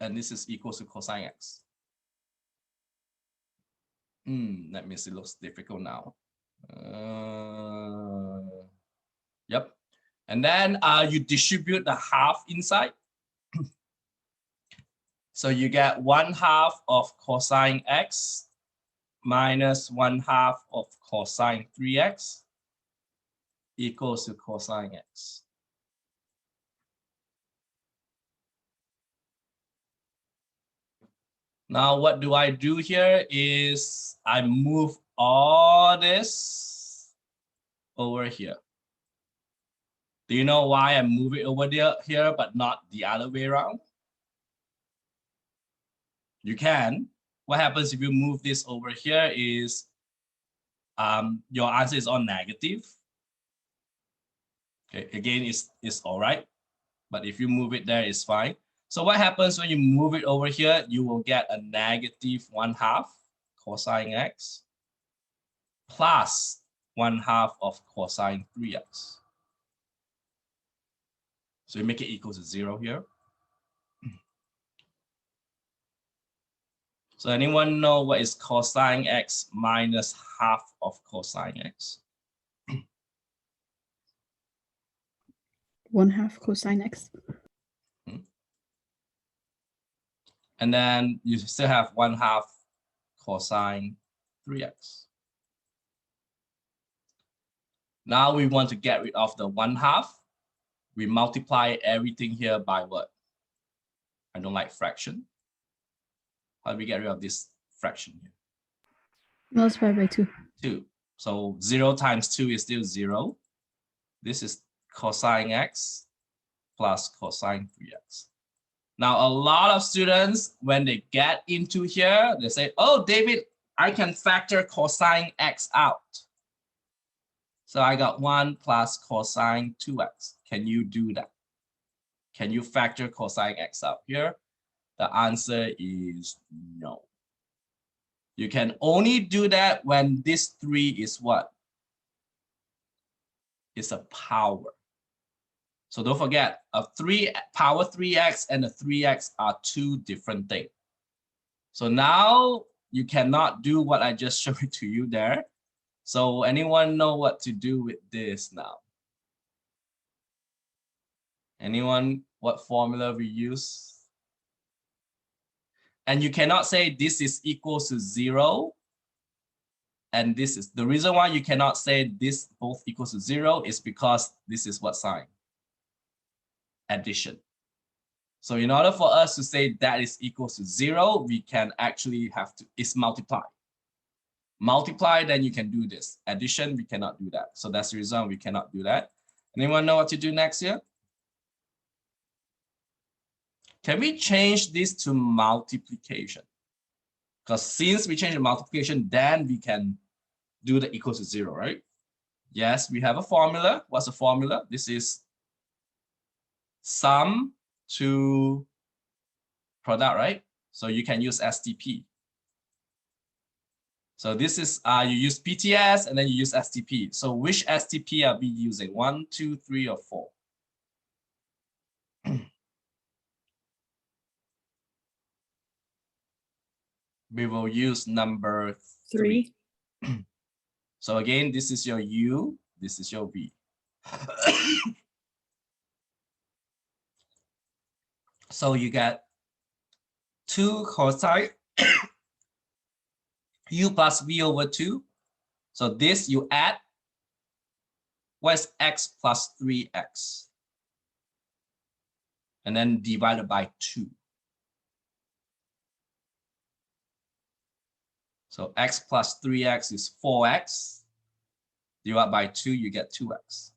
And this is equal to cosine x. Let me see, it looks difficult now. Yep. And then you distribute the half inside. So you get 1/2 of cosine x minus 1/2 of cosine 3x equals to cosine x. Now, what do I do here is I move all this over here. Do you know why I move it over there here, but not the other way around? You can. What happens if you move this over here is your answer is all negative. Okay, again, it's all right. But if you move it there, it's fine. So what happens when you move it over here? You will get a negative 1/2 cosine x plus 1/2 of cosine 3x. So you make it equal to 0 here. So anyone know what is cosine x minus 1/2 of cosine x? 1/2 cosine x. And then you still have 1/2 cosine 3x. Now we want to get rid of the 1/2. We multiply everything here by what? I don't like fraction. How do we get rid of this fraction here? Multiply by 2. 2. So 0 times 2 is still 0. This is cosine x plus cosine 3x. Now, a lot of students, when they get into here, they say, oh, David, I can factor cosine x out. So I got 1 plus cosine 2x. Can you do that? Can you factor cosine x out here? The answer is no. You can only do that when this 3 is what? It's a power. So don't forget, a power 3x and a 3x are 2 different things. So now you cannot do what I just showed to you there. So anyone know what to do with this now? Anyone, what formula we use? And you cannot say this is equal to 0. And this is the reason why you cannot say this both equals to 0 is because this is what sign? Addition. So in order for us to say that is equal to 0, we can actually have to, it's multiply. Multiply, then you can do this. Addition, we cannot do that. So that's the reason we cannot do that. Anyone know what to do next here? Can we change this to multiplication? Because since we change the multiplication, then we can do the equal to 0, right? Yes, we have a formula. What's the formula? This is sum to product, right? So you can use STP. So this is, you use PTS and then you use STP. So which STP are we using? 1, 2, 3, or 4? We will use number 3. So again, this is your U, this is your V. So you get 2 cosine U plus V over 2. So this you add. What is x plus 3x? And then divided by 2. So x plus 3x is 4x. Divided by 2, you get 2x.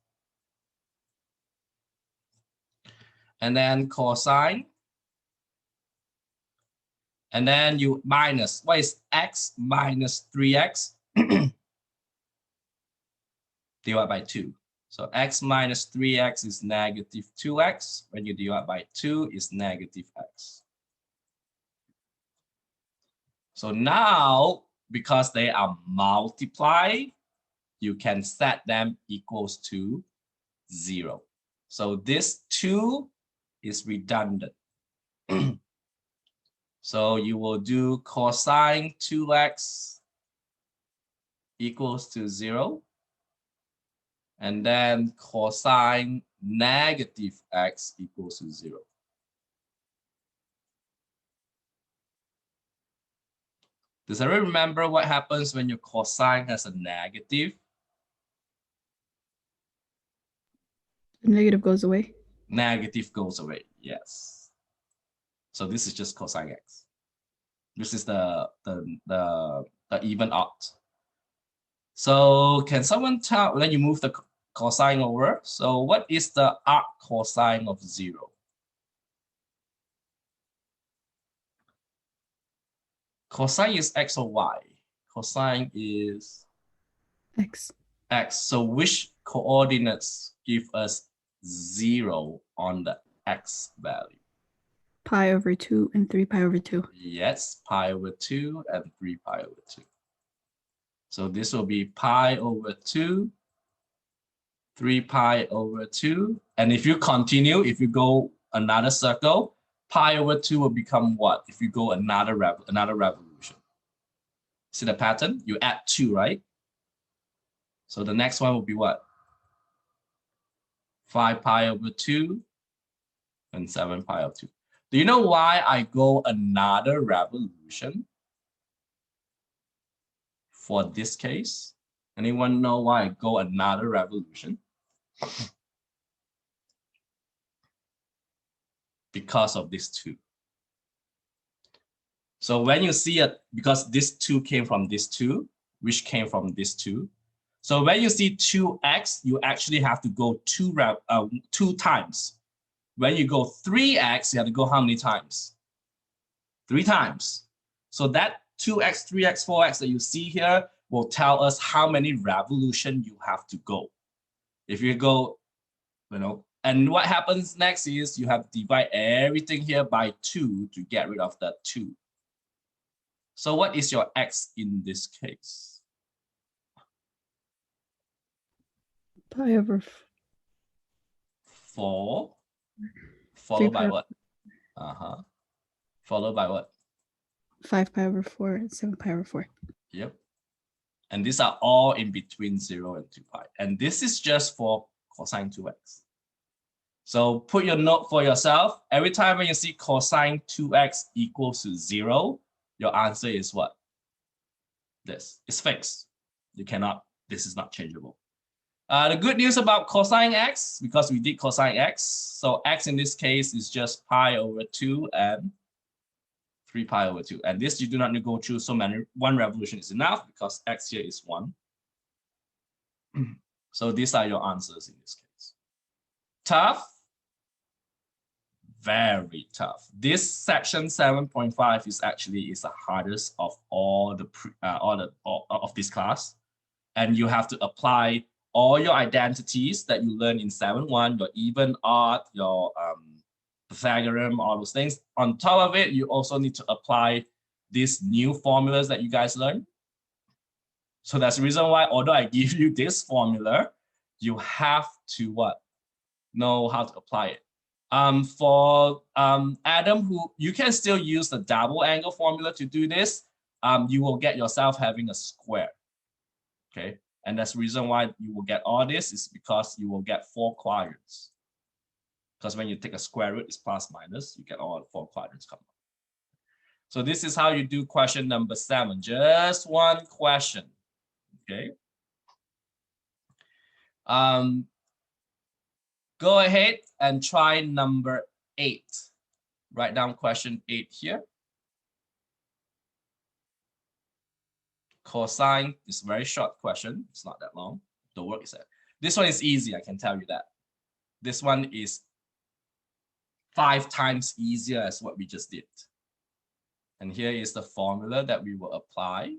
And then cosine. And then you minus. What is x minus 3x? Divided by 2. So x minus 3x is negative 2x. When you divide by 2, is negative x. So now, because they are multiplied, you can set them equals to 0. So this 2 is redundant. So you will do cosine 2x equals to 0. And then cosine negative x equals to 0. Does everyone remember what happens when your cosine has a negative? The negative goes away. Negative goes away, yes. So this is just cosine x. This is the even odd. So can someone tell, when you move the cosine over, so what is the arc cosine of 0? Cosine is x or y? Cosine is X. x. So which coordinates give us 0 on the x value? Pi over 2 and 3 pi over 2. Yes, pi over 2 and 3 pi over 2. So this will be pi over 2, 3 pi over 2. And if you continue, if you go another circle, pi over 2 will become what? If you go another revolution. See the pattern? You add 2, right? So the next one will be what? 5 pi over 2 and 7 pi over 2. Do you know why I go another revolution for this case? Anyone know why I go another revolution? Because of this 2. So when you see it, because this 2 came from this 2, which came from this 2. So when you see 2x, you actually have to go 2 times. When you go 3x, you have to go how many times? 3 times. So that 2x, 3x, 4x that you see here will tell us how many revolutions you have to go. If you go, and what happens next is you have to divide everything here by 2 to get rid of that 2. So what is your x in this case? Pi over 4, followed by what? Followed by what? 5 pi over 4 and 7 pi over 4. Yep. And these are all in between 0 and 2 pi. And this is just for cosine 2x. So put your note for yourself. Every time when you see cosine 2x equals to 0, your answer is what? This. It's fixed. You cannot, this is not changeable. The good news about cosine x, because we did cosine x, so x in this case is just pi over 2 and 3 pi over 2. And this you do not need to go through so many. 1 revolution is enough because x here is 1. So these are your answers in this case. Tough? Very tough. This section 7.5 is actually the hardest of all of this class. And you have to apply all your identities that you learn in 7.1, your even, odd, your Pythagorean, all those things. On top of it, you also need to apply these new formulas that you guys learn. So that's the reason why, although I give you this formula, you have to what? Know how to apply it. For Adam, who you can still use the double angle formula to do this, you will get yourself having a square. Okay, and that's the reason why you will get all this is because you will get 4 quadrants. Because when you take a square root, it's plus minus, you get all 4 quadrants come up. So this is how you do question number 7. Just 1 question. Okay. Go ahead and try number 8. Write down question 8 here. Cosine is a very short question. It's not that long. The work is there. This one is easy, I can tell you that. This one is 5 times easier as what we just did. And here is the formula that we will apply.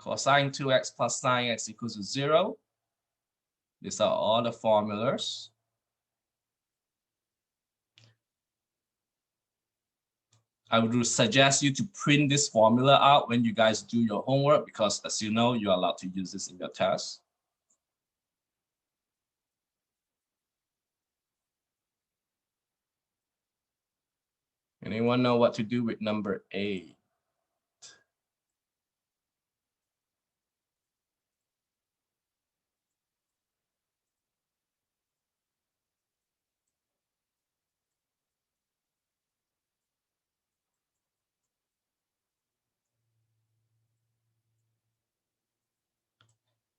Cosine 2x plus 9x equals to 0. These are all the formulas. I would suggest you to print this formula out when you guys do your homework, because as you know, you're allowed to use this in your test. Anyone know what to do with number 8?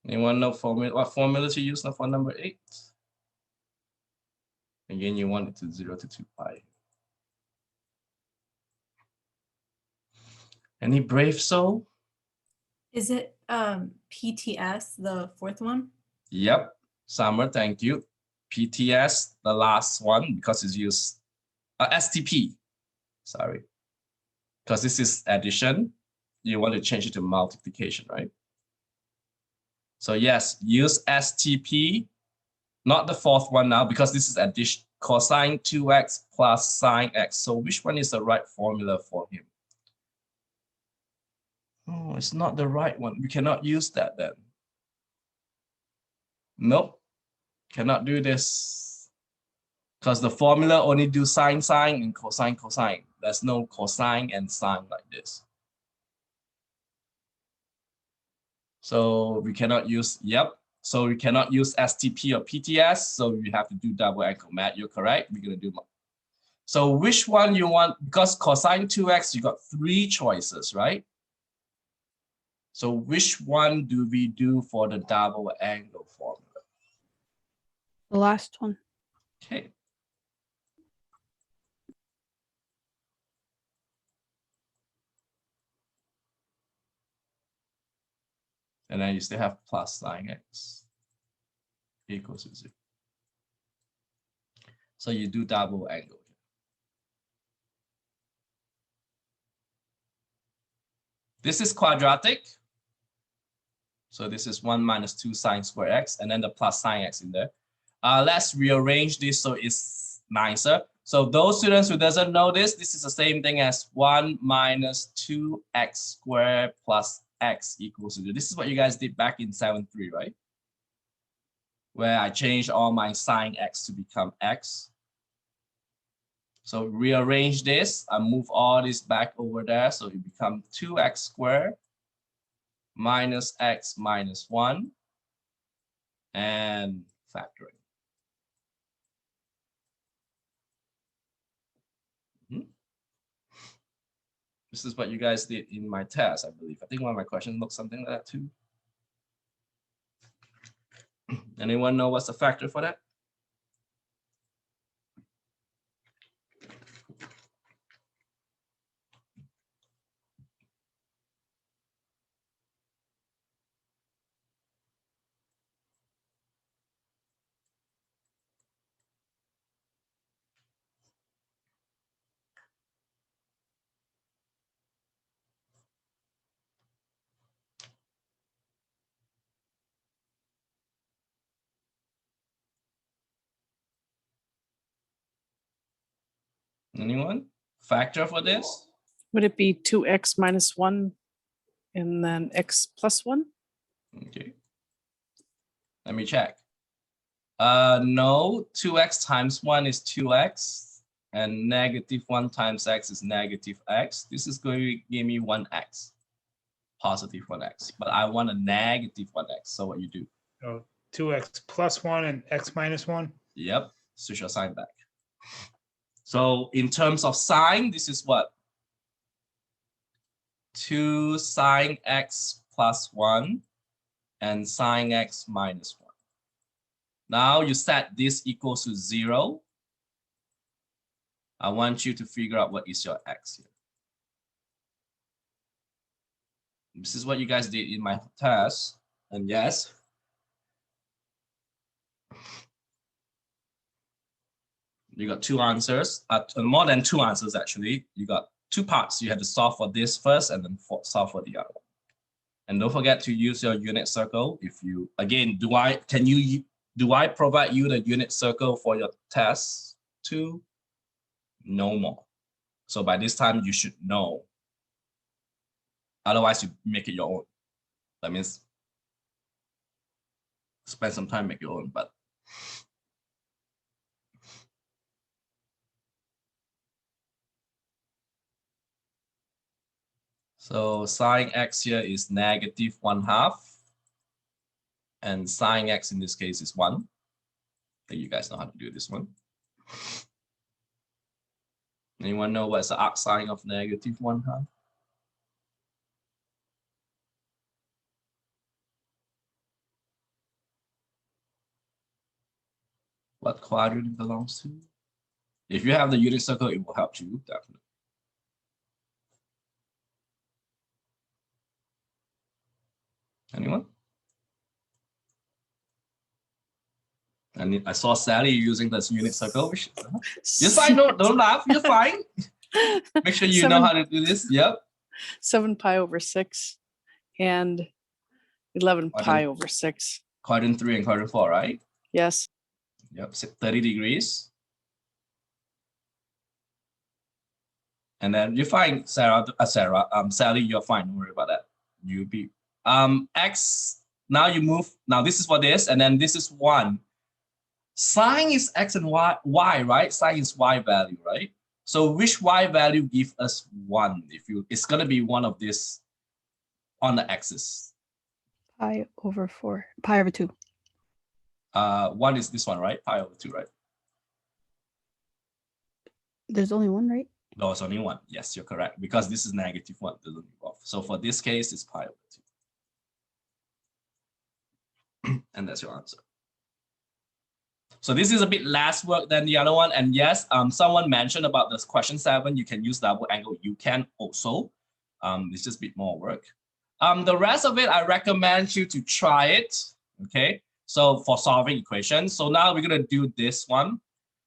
Anyone know what formula to use for number 8? Again, you want it to 0 to 2 pi. Any brave soul? Is it PTS, the 4th one? Yep, Summer, thank you. PTS, the last one, because it's used STP, sorry. Because this is addition, you want to change it to multiplication, right? So yes, use STP, not the fourth one now, because this is addition, cosine 2x plus sine x. So which one is the right formula for him? Oh, it's not the right one. We cannot use that then. Nope, cannot do this. Because the formula only do sine, sine, and cosine, cosine. There's no cosine and sine like this. So we cannot use, yep. So we cannot use STP or PTS. So you have to do double angle. Matt, you're correct. We're going to do. So which one you want? Because cosine 2x, you got 3 choices, right? So which one do we do for the double angle formula? The last one. Okay. And then you still have plus sine x equals to 0. So you do double angle. This is quadratic. So this is 1 minus 2 sine square x, and then the plus sine x in there. Let's rearrange this so it's nicer. So those students who doesn't know this is the same thing as 1 minus 2x squared plus x equals to 0. This is what you guys did back in 7.3, right? Where I changed all my sine x to become x. So rearrange this, I move all this back over there, so it becomes 2x squared minus x minus 1 and factoring. This is what you guys did in my test, I believe. I think one of my questions looks something like that too. Anyone know what's the factor for that? Anyone? Factor for this? Would it be 2x minus 1 and then x plus 1? Okay. Let me check. No, 2x times 1 is 2x, and negative 1 times x is negative x. This is going to give me 1x, positive 1x, but I want a negative 1x. So what you do? So 2x plus 1 and x minus 1? Yep, switch your sign back. So in terms of sine, this is what? 2 sine x plus 1 and sine x minus 1. Now you set this equals to 0. I want you to figure out what is your x here. This is what you guys did in my test. And yes, you got 2 answers, more than 2 answers actually. You got 2 parts. You had to solve for this first and then solve for the other one. And don't forget to use your unit circle. If you, again, do I provide you the unit circle for your tests too? No more. So by this time you should know. Otherwise you make it your own. That means spend some time, make your own, but so sine x here is negative 1/2. And sine x in this case is 1. I think you guys know how to do this one. Anyone know what's the arcsine of negative 1/2? What quadrant it belongs to? If you have the unit circle, it will help you, definitely. Anyone? And I saw Sally using this unit circle. You're fine, don't laugh, you're fine. Make sure you know how to do this. Yep. 7 pi over 6 and 11 Quadrant- pi over 6. Quadrant 3 and quadrant 4, right? Yes. Yep, 30 degrees. And then you find Sally, you're fine. Don't worry about that. You be X. Now you move. Now this is what this, and then this is 1. Sine is X and Y, right? Sine is Y value, right? So which Y value give us 1? It's gonna be one of this on the axis. Pi over 4. Pi over 2. 1 is this one, right? Pi over 2, right? There's only one, right? No, it's only 1. Yes, you're correct. Because this is -1, doesn't involve. So for this case, it's pi over 2. And that's your answer. So this is a bit less work than the other one. And yes, someone mentioned about this question 7, you can use double angle. You can also. It's just a bit more work. The rest of it, I recommend you to try it. Okay. So for solving equations. So now we're going to do this one.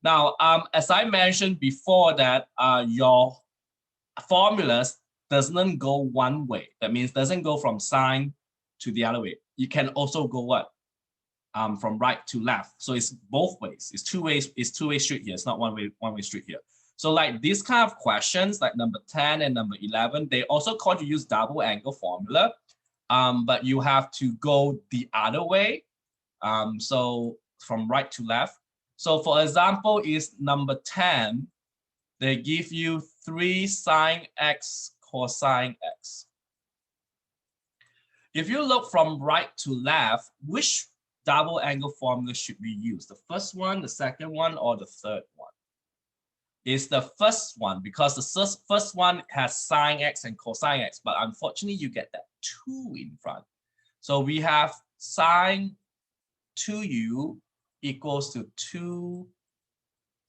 Now, as I mentioned before that your formulas doesn't go one way. That means doesn't go from sine to the other way. You can also go what? From right to left. So it's both ways. It's two ways. It's two-way street here. It's not one-way street here. So like these kind of questions, like number 10 and number 11, they also call to use double angle formula, but you have to go the other way. So from right to left. So for example, is number 10, they give you 3 sine x cosine x. If you look from right to left, which double angle formula should we use? The first one, the second one, or the third one? It's the first one, because the first one has sine x and cosine x, but unfortunately you get that 2 in front. So we have sine 2u equals to 2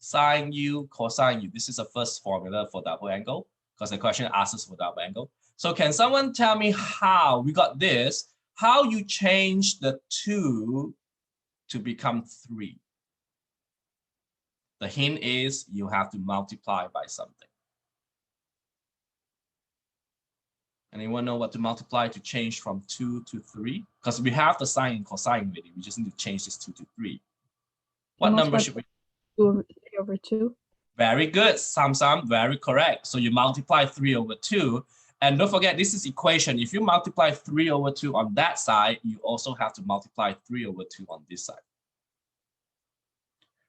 sine u cosine u. This is the first formula for double angle, because the question asks us for double angle. So can someone tell me how we got this? How you change the 2 to become 3? The hint is you have to multiply by something. Anyone know what to multiply to change from 2 to 3? Because we have the sine and cosine already. We just need to change this 2 to 3. What number should we? 2 over 3 over 2. Very good, Sam, very correct. So you multiply 3 over 2. And don't forget, this is equation. If you multiply 3 over 2 on that side, you also have to multiply 3 over 2 on this side.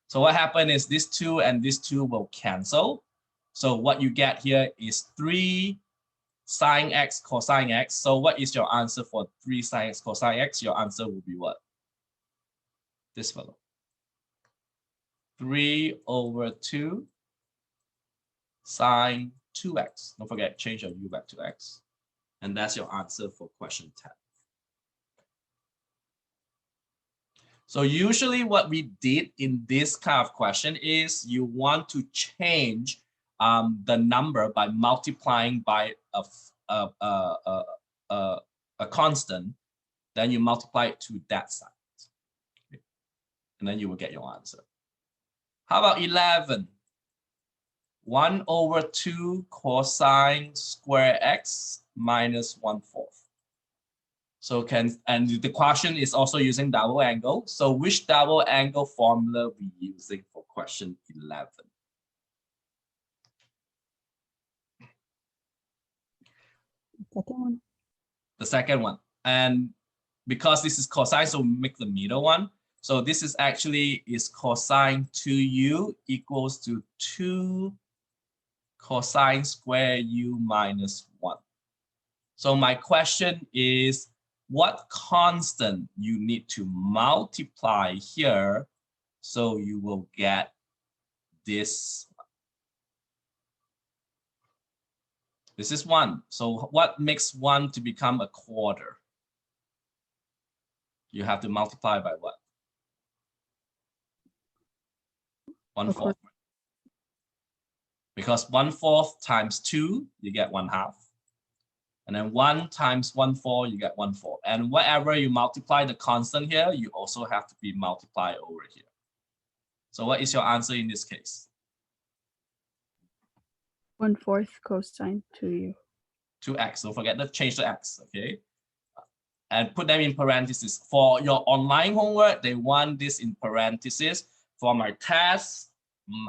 So what happened is this 2 and this 2 will cancel. So what you get here is 3 sine x cosine x. So what is your answer for 3 sine x cosine x? Your answer will be what? This fellow. 3 over 2 sine 2x. Don't forget, change your u back to x. And that's your answer for question 10. So usually what we did in this kind of question is you want to change the number by multiplying by a constant, then you multiply it to that side. Okay. And then you will get your answer. How about 11? 1 over 2 cosine square x minus 1/4. So and the question is also using double angle. So which double angle formula we using for question 11? Second one. The second one. And because this is cosine, so we make the middle one. So this is actually is cosine 2u equals to 2 cosine square u minus 1. So my question is, what constant you need to multiply here so you will get this? This is 1. So what makes 1 to become a quarter? You have to multiply by what? 1/4. Because 1/4 times 2, you get 1/2. And then 1 times 1/4, you get 1/4. And whatever you multiply the constant here, you also have to be multiplied over here. So what is your answer in this case? 1/4 cosine 2u. 2x. Don't forget to change the x, okay? And put them in parentheses. For your online homework, they want this in parentheses. For my test,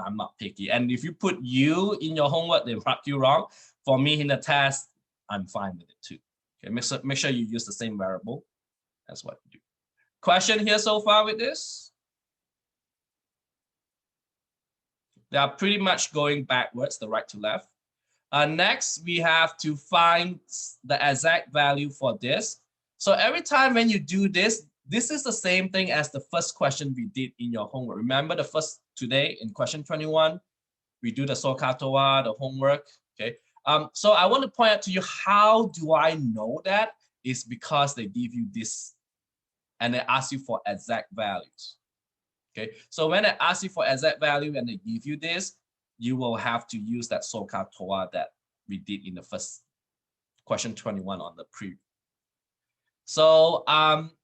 I'm not picky. And if you put you in your homework, they mark you wrong. For me in the test, I'm fine with it too. Okay, make sure you use the same variable. That's what you do. Question here so far with this? They are pretty much going backwards, the right to left. Next, we have to find the exact value for this. So every time when you do this, this is the same thing as the first question we did in your homework. Remember the first today in question 21, we do the SOHCAHTOA, the homework, okay? So I want to point out to you, how do I know that? It's because they give you this and they ask you for exact values, okay? So when they ask you for exact value and they give you this, you will have to use that SOHCAHTOA that we did in the first question 21 on the preview. So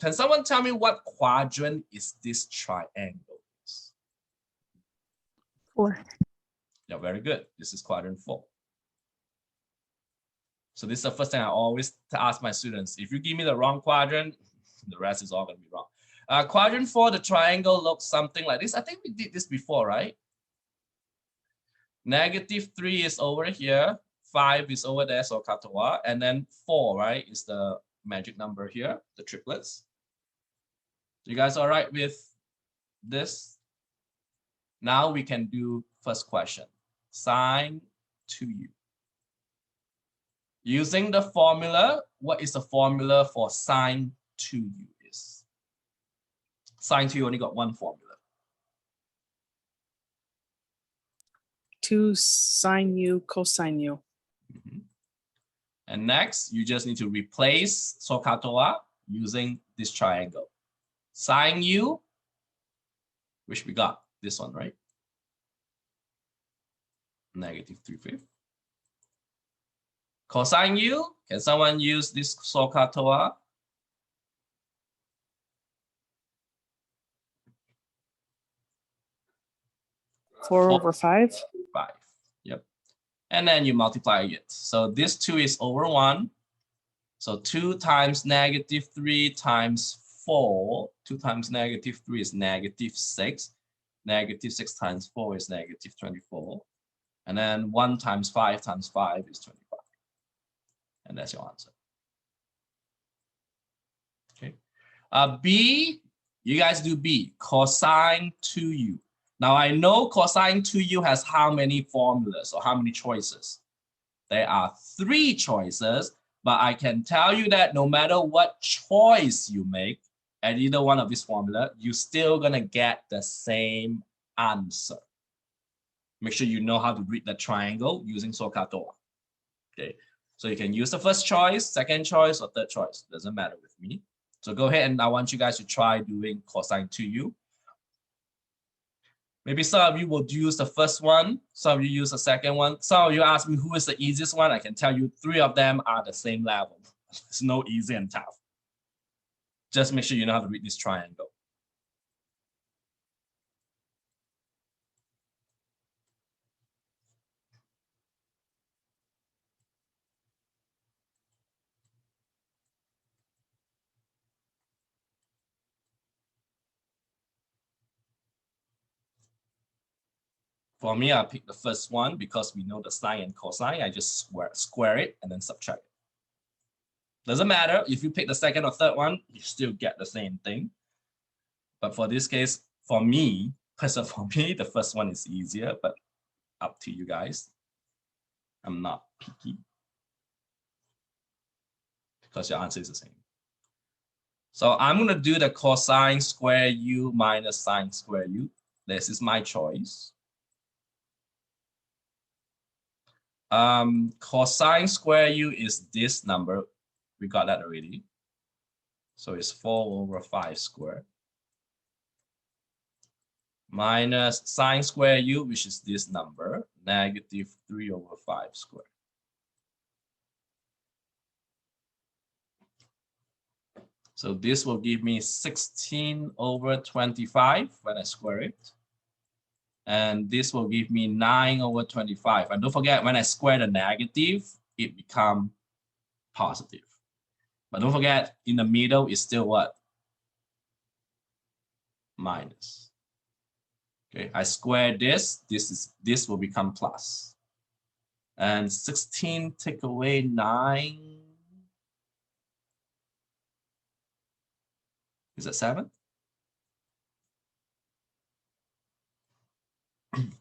can someone tell me what quadrant is this triangle? 4. Yeah, very good. This is quadrant 4. So this is the first thing I always ask my students. If you give me the wrong quadrant, the rest is all going to be wrong. Quadrant 4, the triangle looks something like this. I think we did this before, right? -3 is over here. 5 is over there, so SOHCAHTOA. And then 4, right, is the magic number here, the triplets. You guys all right with this? Now we can do first question. Sine 2u. Using the formula, what is the formula for sine 2u is? Sine 2u only got one formula. 2 sine u cosine u. And next, you just need to replace SOHCAHTOA using this triangle. Sine u, which we got this one, right? -3/5. Cosine u, can someone use this SOHCAHTOA? Four over 5. 5. Yep. And then you multiply it. So this 2 is over 1. So 2 times -3 times 4. 2 times -3 is -6. -6 times 4 is -24. And then 1 times 5 times 5 is 25. And that's your answer. Okay. B, you guys do B, cosine 2u. Now I know cosine 2u has how many formulas or how many choices? There are 3 choices, but I can tell you that no matter what choice you make at either one of these formula, you're still gonna get the same answer. Make sure you know how to read the triangle using SOHCAHTOA. Okay, so you can use the first choice, second choice, or third choice. Doesn't matter with me. So go ahead and I want you guys to try doing cosine 2u. Maybe some of you will use the first one, some of you use the second one. Some of you ask me who is the easiest one. I can tell you 3 of them are the same level. There's no easy and tough. Just make sure you know how to read this triangle. For me, I pick the first one because we know the sine and cosine. I just square it and then subtract it. Doesn't matter if you pick the second or third one, you still get the same thing. But for this case, for me, the first one is easier, but up to you guys. I'm not picky because your answer is the same. So I'm going to do the cosine square u minus sine square u. This is my choice. Cosine square u is this number. We got that already. So it's 4 over 5 squared. Minus sine square u, which is this number, -3 over 5 squared. So this will give me 16 over 25 when I square it. And this will give me 9 over 25. And don't forget, when I square the negative, it becomes positive. But don't forget, in the middle is still what? Minus. Okay, I square this. This will become plus. And 16 take away 9. Is that 7?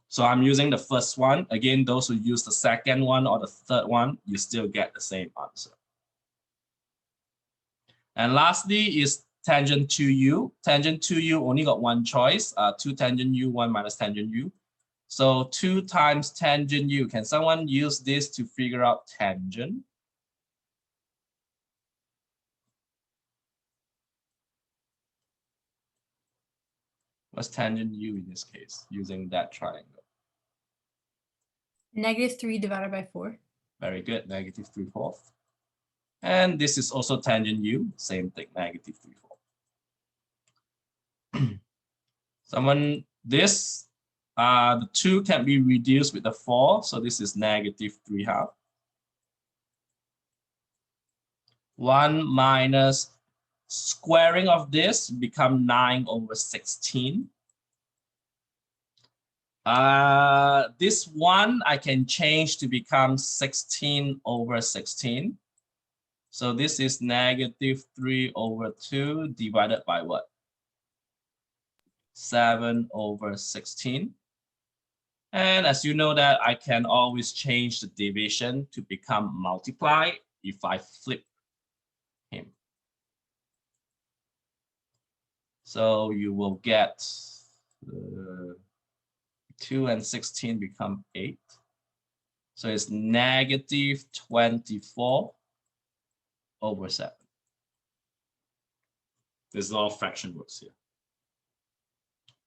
So I'm using the first one. Again, those who use the second one or the third one, you still get the same answer. And lastly is tangent to u. Tangent to u only got one choice, 2 tangent u, 1 minus tangent u. So 2 times tangent u. Can someone use this to figure out tangent? What's tangent u in this case, using that triangle? -3 divided by 4. Very good, -3/4. And this is also tangent u, same thing, -3/4. Someone, this, the 2 can be reduced with the 4, so this is -3/2. 1 minus squaring of this become 9/16. This 1 I can change to become 16/16. So this is -3/2 divided by what? 7/16. And as you know that I can always change the division to become multiply if I flip him. So you will get 2 and 16 become 8. So it's -24/7. This is all fraction works here.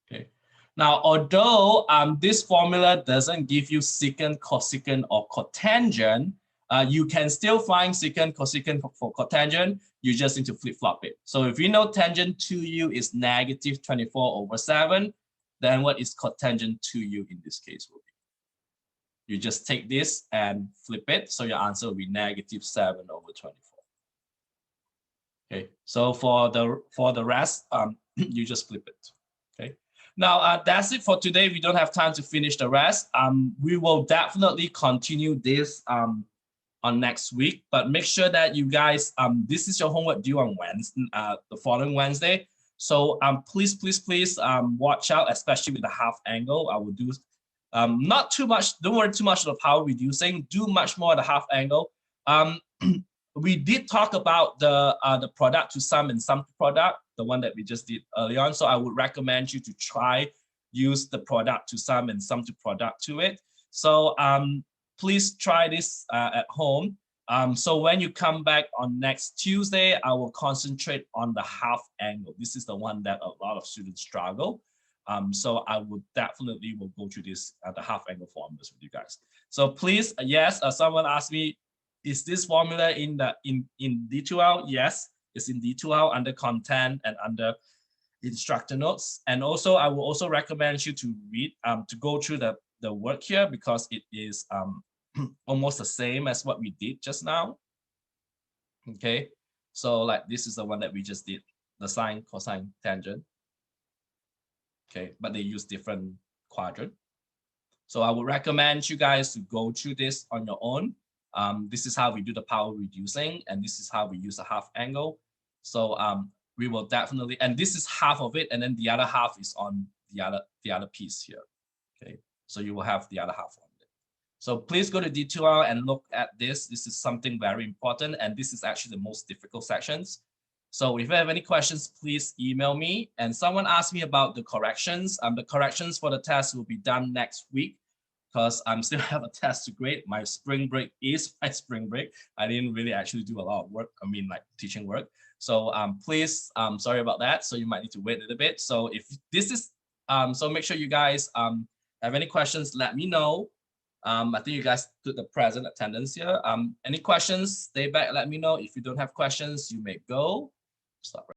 Okay. Now, although this formula doesn't give you secant, cosecant, or cotangent, you can still find secant, cosecant for cotangent. You just need to flip-flop it. So if you know tangent to u is -24/7, then what is cotangent to u in this case will be? You just take this and flip it. So your answer will be -7/24. Okay. So for the rest, you just flip it. Okay. Now that's it for today. We don't have time to finish the rest. We will definitely continue this on next week, but make sure that you guys, this is your homework due on Wednesday, the following Wednesday. So please watch out, especially with the half angle. I will do not too much. Don't worry too much of the power reducing. Do much more of the half angle. We did talk about the product to sum and sum to product, the one that we just did early on. So I would recommend you to try use the product to sum and sum to product to it. So please try this at home. So when you come back on next Tuesday, I will concentrate on the half angle. This is the one that a lot of students struggle. So I would definitely will go through this the half angle formulas with you guys. So please, yes, someone asked me, is this formula in D2L? Yes, it's in D2L under content and under instructor notes. And also, I will also recommend you to read, to go through the work here, because it is almost the same as what we did just now. Okay, so like this is the one that we just did, the sine, cosine, tangent. Okay, but they use different quadrant. So I would recommend you guys to go through this on your own. This is how we do the power reducing, and this is how we use a half angle. So we will definitely, and this is half of it, and then the other half is on the other piece here. Okay, so you will have the other half on it. So please go to D2L and look at this. This is something very important, and this is actually the most difficult sections. So if you have any questions, please email me. And someone asked me about the corrections. The corrections for the test will be done next week, because I still have a test to grade. My spring break is my spring break. I didn't really actually do a lot of work. I mean, like teaching work. So please, sorry about that. So you might need to wait a little bit. So if this is, so make sure you guys have any questions, let me know. I think you guys took the present attendance here. Any questions, stay back, let me know. If you don't have questions, you may go. Stop.